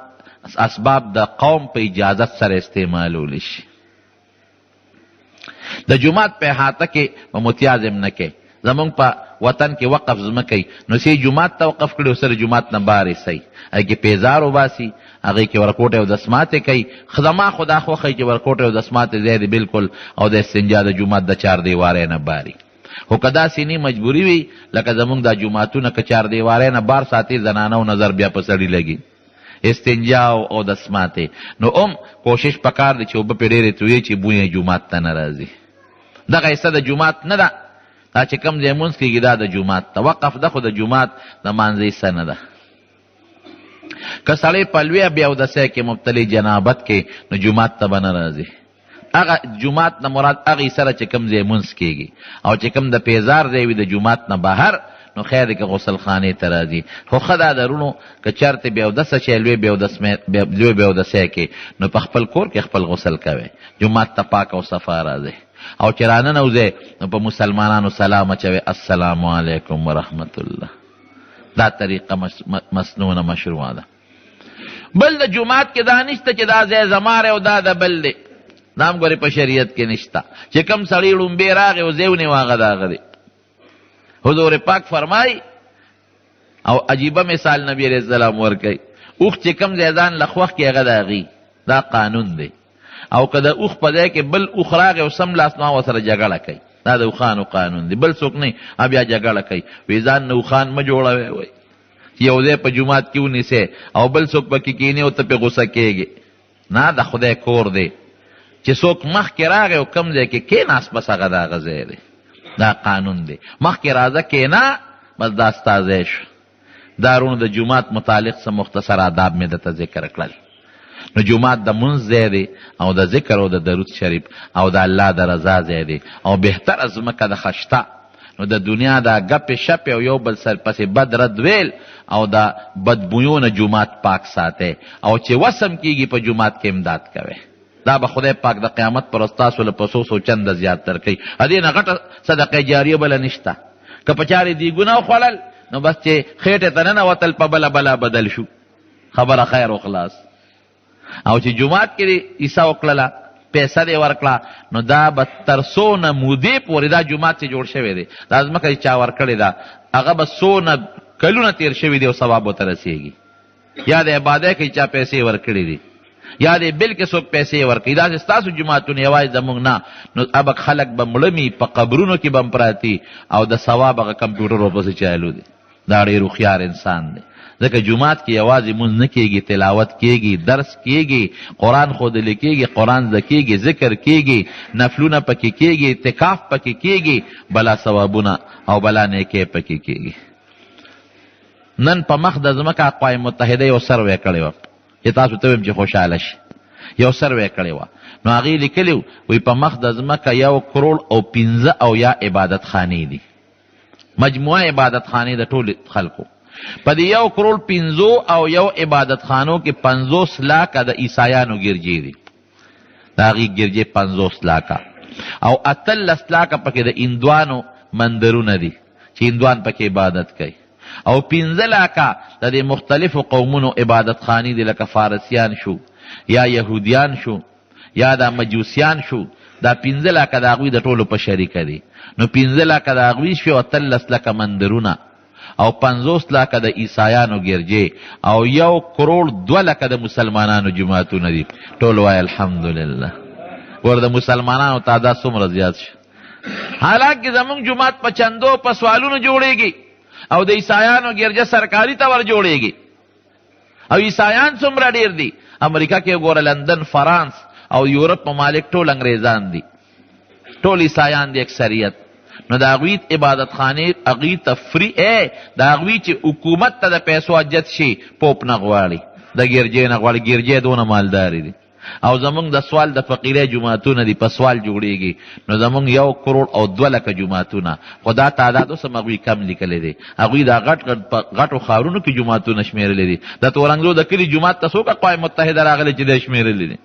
اسباب د قوم په اجازت سره استعمالولی شي. د جومات په احاطه کې به متیاز هم نه کوي. زمونږ په وطن کې وقف ځمکې نو سی جومات ته وقف کړي او سره جومات نه بار ایسئ، هغې کې پیزار وباسي، هغې کې ورکوټې او دسماتې کوي. زما خو دا خوښوي چې ورکوټې او دسماتې ځای دی بلکل، او د استنجا د جومات د چاردیوارۍ نه باري. خو که داسې نه مجبوري وي لکه زمونږ دا جوماتونه که چاردیوارۍ نه بار ساتي، زنانو نظر بیا په سړي لګي، استنجا او دسماتې، نو کوشش پکار دی چې اوبه پې ډېرې تویې چې بوی جومات ته نه راځي. دغه حصه د جومات نه ده، دا چې کم ځای مونځ کېږي دا د جومات ته وقف ده، خو د جومات د مانځه حصه نه ده. که سړی په لویه بې اودسۍ کې مبتلي جنابت کې نو جومات ته به نه راځي. هغه جومات نه مراد هغې سره چې کم ځای مونځ کېږي، او چې کم د پیزار ځای وي د جومات نه بهر نو خیر دی که غسلخانې ته راځي. خو ښه دا درونو که چېرته بې اودسه شی لوی بې اودسۍ کې نو په خپل کور کې خپل غسل کوئ، جومات ته پاک او صفا راځئ، او چې راننوځئ نو په مسلمانانو سلام اچوئ، السلام علیکم ورحمت الله. دا طریقه مسنونه مشروعه ده. بل د جومات کې دا نشته چې دا ځای زماره او دا د بل دی، دا هم ګورې په شریعت کې نشته. چې کوم سړی ړومبې راغی او ځای ونیو هغه د هغه دی. حضور پاک فرمای او عجیبه مثال نبی علیہ السلام ورکوي، اوښ چې کوم ځای ځان له خوښ کې هغه د هغې، دا قانون دی. او که د اوښ په ځای کې بل اوښ راغی او سم لاس نو ورسره جګړه کوي، دا د اوښانو قانون دی، بل څوک نه بیا جګړه کوي. وی ځان نه اوښان مه جوړوئ، وایي یو ځای په جومات کې ونیسئ او بل څوک پکې کښېني او ته پې غوسه کېږي. نه، د خدای کور دی، چې څوک مخکې راغی او کم ځای کې کېناست بس هغه د هغه ځای دی، دا قانون دی. مخکې راځه کېنه بس دا ستا ځای شو. دارونو د جماعت متعلق څه مختصر آداب مې درته ذکر کړل. نو جماعت د منځ ځای دی او د ذکر او د درود شریف او د الله د رضا ځای دی او بهتره ځمکه د خشته. نو د دنیا دا ګپې شپې او یو بل سر پسې بد رد ویل او د بدبویونه جماعت پاک ساته او چې وسم کیږي په جماعت کې امداد کوي. دا به خدای پاک د قیامت پر ستاسو له پسو سو چنده زیات درکوي. ادې نه غټه صدقه جاریه بله نشته. که په چارې دیګونه وخوړل نو بس چې خېټې ته ننوتل په بله بله بدل شو. خبره خیر و خلاص. او چې جماعت کې عیسی وکړله پیسه دې ورکړه نو دا به تر څونه مودې پورې دا جومات چې جوړ شوی دی دا ځمکه چې چا ورکړې ده هغه به څونه کلونه تېر شوي دي او ثواب ورته رسېږي. یا د عبادت کې چا پیسې ورکړې دي یا د بل کې څوک پیسې ورکوي. داسې ستاسو جوماتونه یوازې زموږ نه نو ابک خلک به مړمي په قبرونو کې به هم پراتي او د ثواب هغه کمپیوټر ورپسې چالو دی. دا ډېر هوښیار انسان دی. ځکه جماعت کې یوازې مونځ نه کېږي، تلاوت کېږي، درس کېږي، قرآن ښودل کېږي، قرآن زده کېږي، ذکر کېږي، نفلونه پکې کېږي، اعتکاف پکې کېږي، بلا ثوابونه او بلا نیکۍ پکې کېږي. نن په مخ د ځمکه اقوام متحده یو سروې کړی وه چې تاسو ته ویم چې خوشحاله شي. یو سروې کړی وه نو هغې لیکلي وی په مخ د ځمکه 1.15 او یا عبادت خانې دي، مجموعه عبادت خانې د ټول خلکو. په دې 1.15 او یو عبادت خانو کې 50 لاکه د عیسایانو ګرجې دي. د هغې ګرجې 50 لاکه او 18 لاکه پکې د هندوانو مندرونه دي چې هندوان پکې عبادت کوي او 15 لاکه د دې مختلفو قومونو عبادت خانې دي لکه فارسیان شو یا یهودیان شو یا دا مجوسیان شو. دا 15 لاکه د هغوی د ټولو په شریکه دي. نو 15 لاکه د هغوی شو 18 لاکه مندرونه او 50 لاکه د عیسایانو ګرجې او 1.2 لکه د مسلمانانو جماعتونه دي. ټول وایي الحمدلله. ور د مسلمانانو تعداد څومره زیات شي. حالانکه زمونږ جماعت په چندو په سوالونو جوړیږي او د عیسایانو ګرجه سرکاري ته ور جوړیږي. او عیسایان څومره ډیر دي. امریکا کې وګوره، لندن، فرانس او یورپ ممالک ټول انګریزان دي، ټول عیسایان دي اکثریت. نو د هغوی عبادت خانې هغوی ته فری د هغوی چې حکومت ته د پیسو حاجت شي پوپ نه غواړي، د ګرجې نه غواړي. ګرجې دونه مالداري دي. او زمونږ د سوال د فقیرۍ جماعتونه دي، په سوال جوړیږي. نو زمونږ 1.2 لکه جماعتونه، خو دا تعداد اوس هم هغوی کم لیکلی دی. هغوی دا غټو ښارونو کې جماعتونه شمېرلی دي. د تورنګلو د کلي جومات ته څوک اقوام متحده راغلی چې دی شمېرلی دی؟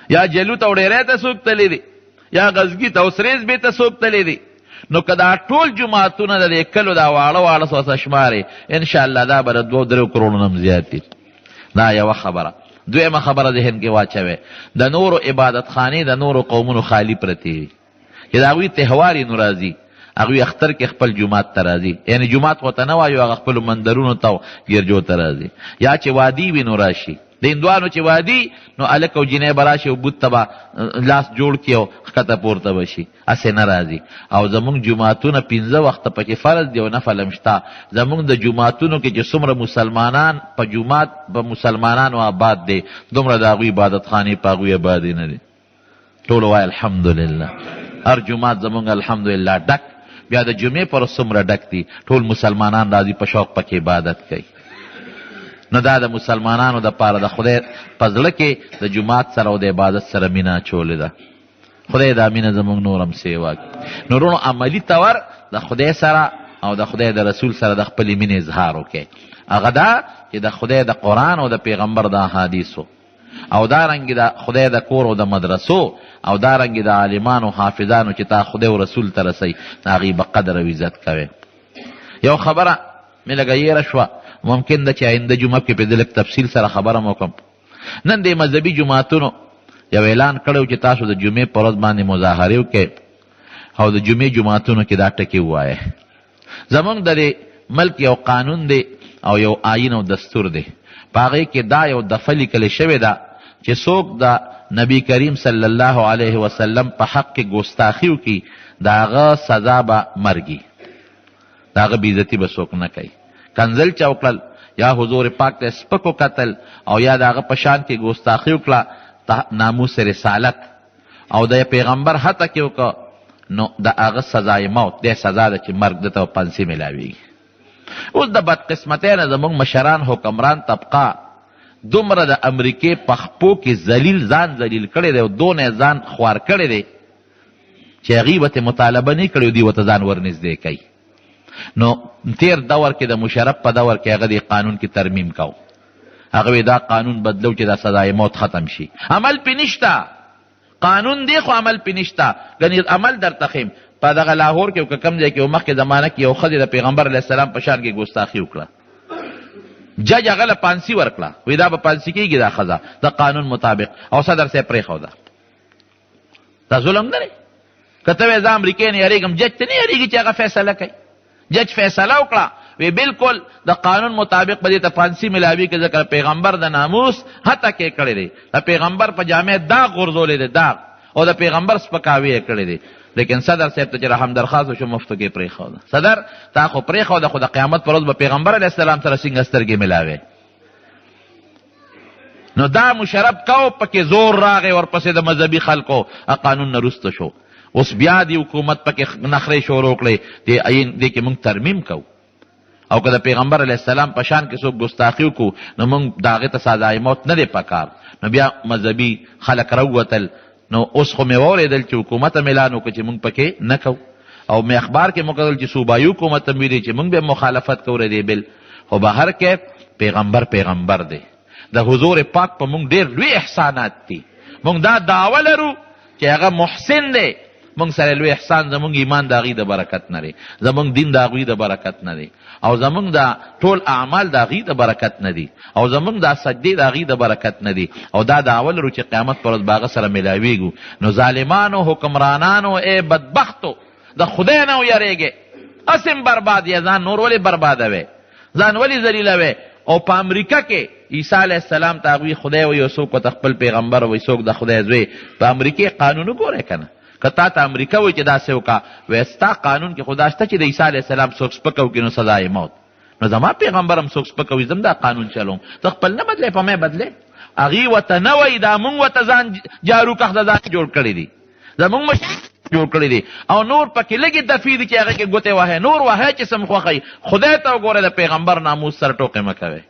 یا جلو ته او ډیری ته څوک تللی دی؟ یا غزګي ته او سریز بې ته څوک تللی دی؟ نو که دا ټول جماعتونه د دې کلو دا واړه واړه څه شمارې انشاءالله دا به د 2-3 کروڑو نه هم زیات دي. دا یوه خبره. دویمه خبره ذهن کې واچوئ، د نورو عبادت خانې د نورو قومونو خالی پرتې وي چې د هغوی تهوار یې نو راځي، هغوی اختر کې خپل جومات ته راځي. یعنې جومات خو ته نه وایو، هغه خپلو مندرونو ته ګرجو ته راځي. یا چې وادي وي نو راشي. د هندوانو چې وادي نو هلک او جینۍ به راشي او بوت ته به لاس جوړ کړي او ښکته پورته به شي. هسې نه راځي. او زمونږ جوماتونه 15 وخته پکې فرض دي او نفل هم شته. زمونږ د جوماتونو کې چې څومره مسلمانان په جومات په مسلمانانو آباد دی، دومره د هغوی عبادت خانې په هغوی آبادې نه دي. ټولو وایي الحمدلله. هر جومات زمونږ الحمدلله ډک. بیا د جمعې پر څومره ډک دي، ټول مسلمانان راځي په شوق پکې عبادت کوي. نو دا د مسلمانانو د پاره د خدای په زړه کې د جومات سره او د عبادت سره مینه اچولې ده. خدای دا مینه زموږ نور هم سیوا کړي. نو وروڼو عملي طور د خدای سره او د خدای د رسول سره د خپلې مینې اظهار وکړئ. هغه دا چې د خدای د قرآن او د پیغمبر د احادیثو او دارنګې د خدای د کور او د مدرسو او دارنګې د عالمانو حافظانو چې تا خدای او رسول ته رسئ، د هغې به قدر او عزت کوئ. یو خبره مې لږه یېره شوه، ممکن ده چې آینده جمعه کې په دې لږ تفصیل سره خبره م وکړم. نن د مذهبي جوماتونو یو اعلان کړی چې تاسو د جمعې په ورځ باندې مظاهرې وکړئ او د جمعې جوماتونو کې دا ټکي ووایئ. زمونږ د دې ملک یو قانون دی او یو آیین او دستور دی، په هغې کې دا یو دفعه لیکلی شوې ده چې څوک د نبی کریم صلی الله علیه وسلم په حق کې ګستاخي وکړي د هغه سزا به مرګي، د هغه بېعزتي به څوک نه کوي. کنزل چا وکړل یا حضور پاک ته سپک وکتل او یا د هغه په شان کې ګستاخي وکړه، ناموس رسالت او د پیغمبر حتی کې وکړه، نو د هغه سزای موت دی، سزا ده چې مرګ ده ته پانسي میلاویږي. اوس د بدقسمتۍ نه زموږ مشران حکمران طبقه دومره د امریکې په خپو کې ځان ذلیل کړی دی او دونه ځان خوار کړی دی چې هغوی ورته مطالبه نه کړی دوی ورته ځان ورنږدې کوي. نو تیر دور کې د مشرف په دور کې هغه د قانون کې ترمیم کو، هغه دا قانون بدلو چې دا سزای موت ختم شي. عمل پې نشته، قانون دی خو عمل پې نشته. ګنې عمل درته ښیم، په دغه لاهور کې که کوم ځای کې مخکې زمانه کې یو ښځې د پیغمبر علیه السلام په شان کې ګستاخي وکړه، جج هغه له پانسي ورکړه، وایي دا به پانسي کېږي دا ښځه د قانون مطابق، او صدر صاحب پرېښوده. دا ظلم نه دی؟ که ته وایې زه امریکې نه یېرېږم، جج ته نه یېرېږي چې هغه فیصله کوي. جج فیصله وکړه، وی بالکل د قانون مطابق به دې ته پانسي ملاوي کې، ځکه پیغمبر د ناموس حتی کې کړی دی، د پیغمبر په جامع داغ غورځولی دی، داغ، او د پیغمبر سپکاوی یې کړی دی. لیکن صدر صاحب ته چې رحم درخواست وشو مفتو کې پرېښوده. صدر تا خو پرېښوده، خو د قیامت پر ورځ به پیغمبر علیه السلام سره څنګه سترګې ملاوې. نو دا مشرف کو پکې زور راغی، ورپسې د مذهبي خلکو قانون نه رسته شو. اوس بیا دی حکومت پکې نخرې شروع کړې، دې کې موږ ترمیم کوو، او که د پیغمبر علیه السلام په شان کې څوک ګستاخي وکړو نو موږ د هغې ته سزای موت نه دی پکار. نو بیا مذهبي خلک راووتل. نو اوس خو مې واورېدل چې حکومت هم اعلان وکړو چې موږ پکې نه کوو، او مې اخبار کې مو کتل چې صوبایي حکومت هم ویلي چې موږ به مخالفت کوو دې بل. خو بهر کې پیغمبر دی، د حضور پاک په موږ ډېر لوی احسانات دي. موږ دا دعوه لرو چې هغه محسن دی، موږ سره لوی احسان زموږ ایمان د هغې د برکت نه دی، زموږ دین د هغوی د برکت نه دی، او زموږ د ټول اعمال د هغې د برکت نه دي، او زموږ د سجدې د هغې د برکت نه دي. او دا دعوه لرو چې قیامت پر ورځ به هغه سره میلاویږو. نو ظالمانو، حکمرانانو، ای بدبختو، د خدای نه ویریږئ، اسم برباد یې، ځان نور ولې بربادوئ، ځان ولې ذلیلوئ. او په امریکا کې عیسی علیه السلام ته هغوی خدای وایي او څوک ورته خپل پیغمبر وایي، څوک د خدای زوی. په امریکې قانون وګورئ که نه، که تا ته امریکا وایي چې داسې وکړه، وایي ستا قانون کې خو دا شته چې د عیسی علیه السلام څوک سپکه وکړي نو سزا یې موت. نو زما پیغمبر هم څوک سپکه وي، زه هم دا قانون چلوم. ته خپل نه بدلې، په مې بدلې. هغې ورته نه وایي، دا موږ ورته ځان جارو کښ د ځان جوړ کړی دي، زموږ مشر جوړ کړی دي، او نور پکې لږې دفې دي چې هغه کې ګوتې وهئ، نور وهئ چې سم خوښئ. خدای ته وګورئ، د پیغمبر ناموس سره ټوقې مه کوئ،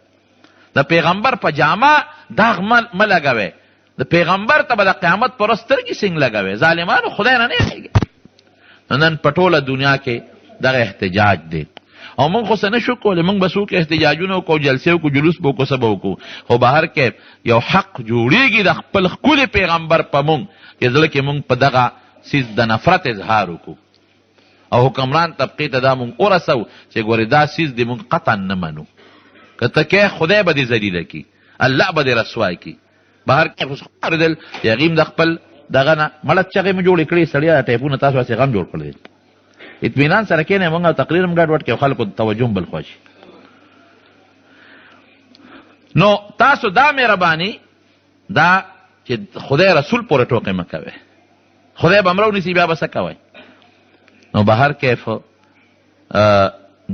د پیغمبر په جامه داغ مه لګوئ، د پیغمبر ته به د قیامت پر ورځ سترګې څنګه لګوئ. ظالمانو خدای نه یېرېږي. نن په ټوله دنیا کې دغه احتجاج دی، او موږ خو څه نه شو کولی. موږ به څوک احتجاجونه وکړو، جلسې وکړو، جلوس به وکړو، څه به وکړو، خو بهر کې یو حق جوړېږي د خپل ښکلي پیغمبر په موږ چې زړه کې موږ په دغه څیز د نفرت اظهار وکړو، او حکمران طبقې ته دا موږ ورسو چې ګورې دا څیز دی موږ قطعا نه منو. که ته کې خدای به دې ذلیله کړي، الله به دې رسوا کړي. بهر کې خو اورېدل چې هغې هم د خپل دغه نه مړه چغې مو جوړې کړې، سړیا ټیپونه تاسو هسې غم جوړ کړی. اطمینان سره کښېنئ، موږ او تقریر هم ګډ وډ کړي، خلکو توجه هم بل خوا شي. نو تاسو دا مهرباني دا چې خدای رسول پورې ټوقې مه کوئ، خدای به مړه ونیسي بیا به څه کوئ. نو بهر کیف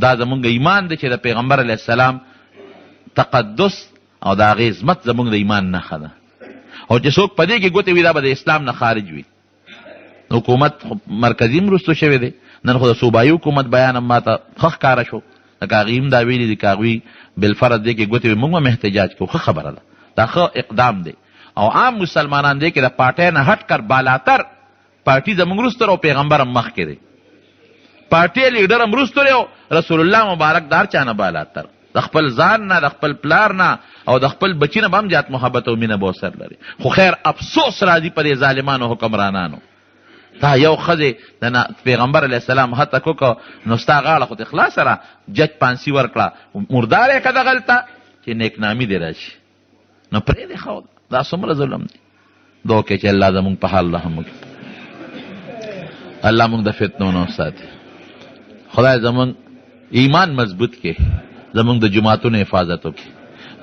دا زمونږ ایمان دی چې د پیغمبر علیه السلام تقدس او د هغې عظمت زمونږ د ایمان نښه ده، او چې څوک په دې کې ګوتې وي دا به د اسلام نه خارج وي. حکومت مرکزي هم رسو شوی دی، نن خو د صوبایي حکومت بیان هم ما ته ښه ښکاره شو، لکه هغې هم دا ویلي دي که هغوی بالفرض دې کې ګوتې وي موږ هم احتجاج کوو. ښه خبره ده، دا ښه اقدام دی. او عام مسلمانان دې کې د پارټۍ نه هټ کر بالاتر پارټي زمونږ وروسته او پیغمبر هم مخکې دی، پارټي لیډر هم وروسته دی او رسول الله مبارک د هر چا نه بالاتر، د خپل ځان نه، د خپل پلار نه، او د خپل بچي نه به هم زیات محبت او مینه به ورسره لري. خو خیر افسوس راځي په دې ظالمانو حکمرانانو. دا یو ښځې د پیغمبر علیه السلام هڅه وکړه، نو ستا غاړه خو دې خلاصه را، جج پانسي ورکړه، مردار یې که دغلته چې نیکنامي دې راشي. نو پرېږدې ښه، دا څومره ظلم دی. دعا وکړئ چې الله زمونږ په حال رحم وکړي، الله مونږ د فتنو نه وساتي، خدای زمونږ ایمان مضبوط کړي، زمونږ د جماعتونو حفاظت وکړي،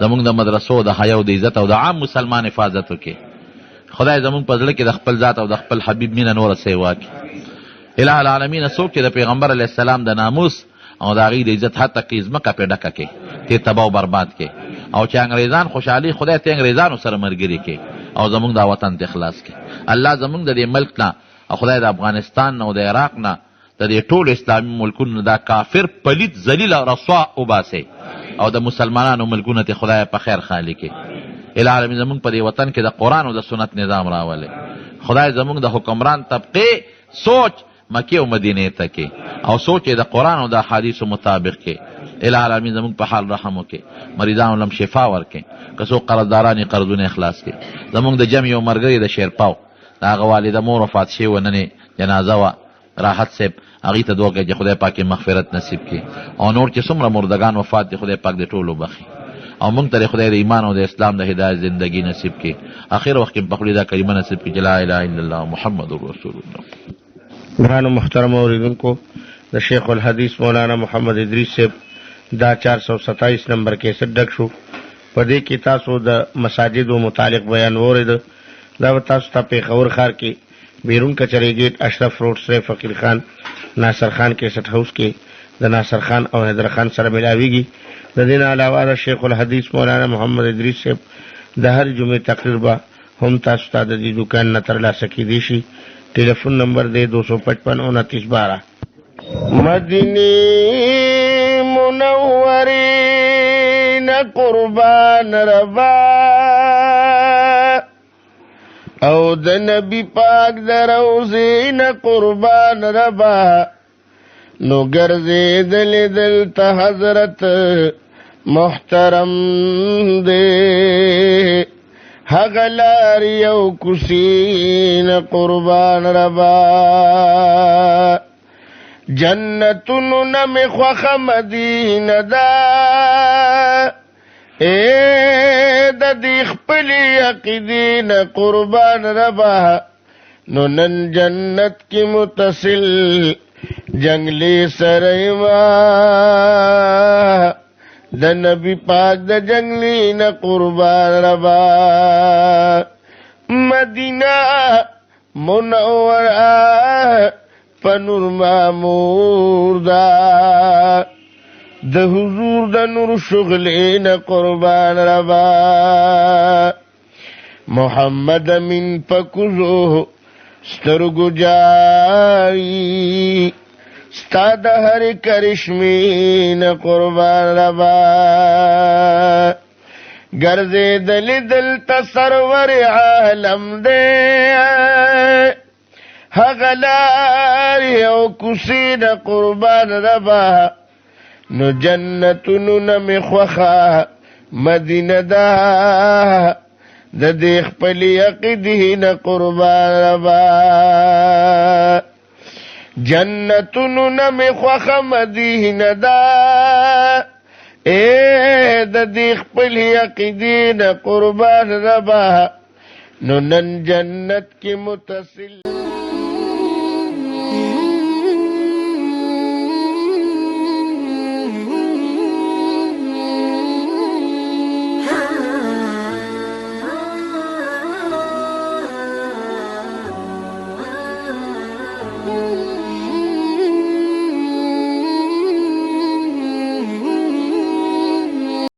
زمونږ د مدرسو د حیا او د عزت او د عام مسلمان حفاظت وکړي. خدای زمونږ په زړه کې د خپل ذات او د خپل حبیب مینه نوره سیوا کړي. الہ العالمین څوک چې د پیغمبر علیه السلام د ناموس او د هغې د عزت حتی کې ځمکه پرې ډکه کړي، ته تباه او برباد کړي، او چې انګریزان خوشحالي خدای ته انګریزانو سره ملګري کړي، او زمونږ دا وطن ته خلاص کړي. الله زمونږ د دې ملک نه او خدای د افغانستان نه او د عراق نه د دې ټول اسلامي ملکونو دا کافر پلید ذلیل او رسوا وباسئ او د مسلمانانو ملکونه ته خدای په خیر خالي کړي. العالمین زمونږ په دې وطن کې د قرآن او د سنت نظام راولي. خدای زمونږ د حکمران طبقې سوچ مکې او مدینې ته کې او سوچ یې د قرآن او د احادیثو مطابق کې. العالمین زمونږ په حال رحم وکړي، مریضانو لم شفا ورکړي، که څوک قرضداران یې قرضونه اخلاص کړي. زمونږ د جمع یو ملګري د شیرپاو د هغه والده مور وفات شوې وه، نن جنازه وه، راحت صاحب هغې ته دعا کوي چې خدای پاک یې مغفرت نصیب کړي او نور چې څومره مردگان وفات دي خدای پاک دې ټولو بخي او موږ ته خدای د ایمان او د اسلام د هدایت زندگی نصیب کړي. اخر وخت کې په خپل دا کلمه نصیب کړي چې لا اله الا الله محمد رسول الله. ګرانو محترم اوریدونکو، د شیخ الحدیث مولانا محمد ادریس صاحب دا 427 نمبر کیسټ ډک شو. په دې کې تاسو د مساجدو متعلق بیان واورېده. دا به تاسو ته پېښور ښار کې بیرون کچرې ګیټ اشرف روډ سره فقیر خان ناصر خان کیسټ هاوس کې د ناصر خان او حیدر خان سره ملاویږي. د دې نه علاوه د شیخ الحدیث مولانا محمد ادریس صاحب د هر جمعې تقریر به هم تاسو ته د دې دکان نه ترلاسه کیدی شي. ټلیفون نمبر دی 255 29 12. مدینه منورې نه قربان ربا او د نبی پاک د روضې نه قربان ربا نو ګرځېدلې دلته حضرت محترم دې هغه لار یو کوڅې نه قربان ربا جنتونو نه مې خوښه مدینه ده د دې خپلې عقیدې نه قربان ربا نو نن جنت کې متصل جنگلی سریما د نبی پاک د جنگلی نه قربان ربا مدینہ منوره پنور مامور دا د حضور د نور شغلی نه قربان ربا محمد امین پکوزو سترگو جاری ستا د هر کرشمی نه قربان ربا ګرځېدلې دلته سرور عالم دی هغه لار یو کوڅې نه قربان ربا نو جنتونو نه مې خوښه مدینه ده د دې خپلې عقیدې نه قربان ربا جنتونو نه مې خوښه مدینه ده د دې خپلې عقیدې نه قربان ربا نو نن جنت کې متصل